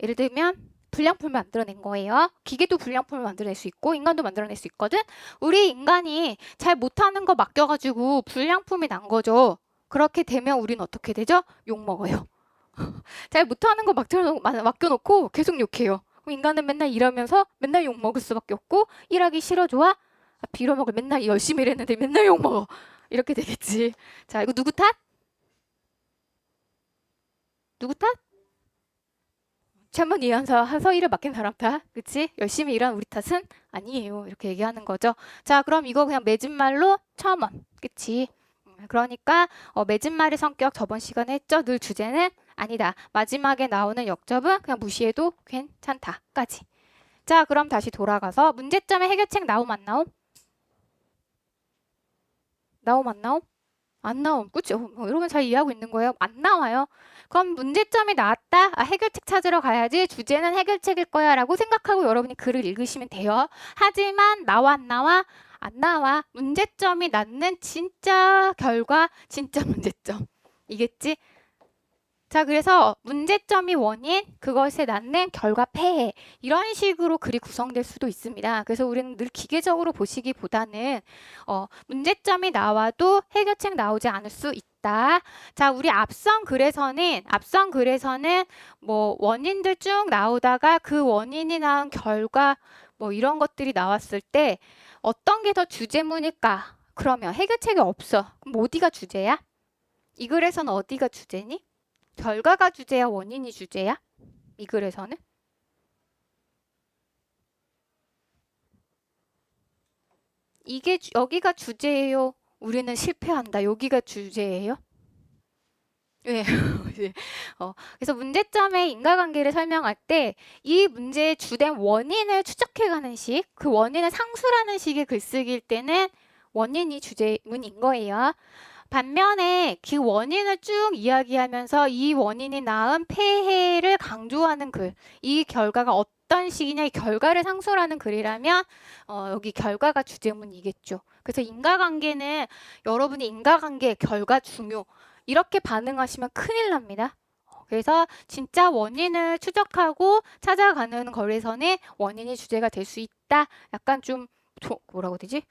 예를 들면, 불량품을 만들어낸 거예요. 기계도 불량품을 만들어낼 수 있고, 인간도 만들어낼 수 있거든? 우리 인간이 잘 못하는 거 맡겨가지고 불량품이 난 거죠. 그렇게 되면 우리는 어떻게 되죠? 욕먹어요. 잘 못하는 거 맡겨놓고 계속 욕해요. 인간은 맨날 일하면서 맨날 욕먹을 수밖에 없고 일하기 싫어 좋아? 빌어먹을 맨날 열심히 일했는데 맨날 욕먹어. 이렇게 되겠지. 자, 이거 누구 탓? 누구 탓? 잘못 이해한 서일을 맡긴 사람 탓. 그치? 열심히 일한 우리 탓은 아니에요. 이렇게 얘기하는 거죠. 자, 그럼 이거 그냥 맺은말로 첨언. 그치? 그러니까 맺은말의 성격 저번 시간에 했죠? 늘 주제는 아니다. 마지막에 나오는 역접은 그냥 무시해도 괜찮다까지. 자, 그럼 다시 돌아가서 문제점의 해결책 나옴 안 나옴? 나옴 안 나옴? 안 나옴. 그쵸? 여러분 잘 이해하고 있는 거예요? 안 나와요. 그럼 문제점이 나왔다? 아, 해결책 찾으러 가야지. 주제는 해결책일 거야 라고 생각하고 여러분이 글을 읽으시면 돼요. 하지만 나와 안 나와? 안 나와. 문제점이 낳는 진짜 결과, 진짜 문제점. 이겠지? 자, 그래서 문제점이 원인, 그것에 낳는 결과 폐해. 이런 식으로 글이 구성될 수도 있습니다. 그래서 우리는 늘 기계적으로 보시기보다는 문제점이 나와도 해결책 나오지 않을 수 있다. 자, 우리 앞선 글에서는 뭐 원인들 쭉 나오다가 그 원인이 낳은 결과 뭐 이런 것들이 나왔을 때 어떤 게 더 주제문일까? 그러면 해결책이 없어. 그럼 어디가 주제야? 이 글에서는 어디가 주제니? 결과가 주제야, 원인이 주제야? 이 글에서는? 여기가 주제예요? 우리는 실패한다. 여기가 주제예요? 네. 그래서 문제점의 인과관계를 설명할 때 이 문제의 주된 원인을 추적해가는 식, 그 원인을 상수라는 식의 글쓰기일 때는 원인이 주제문인 거예요. 반면에 그 원인을 쭉 이야기하면서 이 원인이 낳은 폐해를 강조하는 글, 이 결과가 어떤 식이냐, 이 결과를 상수라는 글이라면 여기 결과가 주제문이겠죠. 그래서 인과관계는 여러분이 인과관계, 결과 중요 이렇게 반응하시면 큰일 납니다. 그래서 진짜 원인을 추적하고 찾아가는 거에서는 원인이 주제가 될 수 있다. 약간 좀 뭐라고 되지?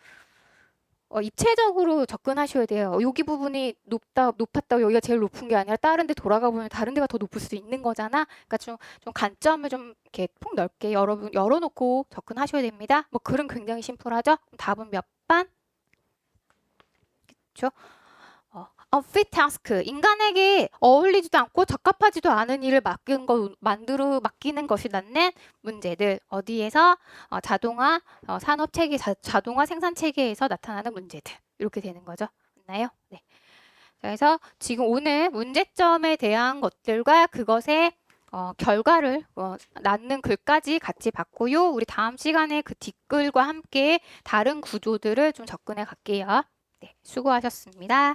입체적으로 접근하셔야 돼요. 여기 부분이 높았다고 여기가 제일 높은 게 아니라 다른 데 돌아가 보면 다른 데가 더 높을 수 있는 거잖아. 그러니까 좀 관점을 좀 이렇게 폭 넓게 열어놓고 접근하셔야 됩니다. 뭐 글은 굉장히 심플하죠? 답은 몇 반? 그렇죠? unfit task, 인간에게 어울리지도 않고 적합하지도 않은 일을 맡기는 것이 낳는 문제들. 어디에서? 자동화 산업 체계, 자동화 생산 체계에서 나타나는 문제들. 이렇게 되는 거죠. 맞나요? 네. 그래서 지금 오늘 문제점에 대한 것들과 그것의 결과를 낳는 글까지 같이 봤고요. 우리 다음 시간에 그 뒷글과 함께 다른 구조들을 좀 접근해 갈게요. 네, 수고하셨습니다.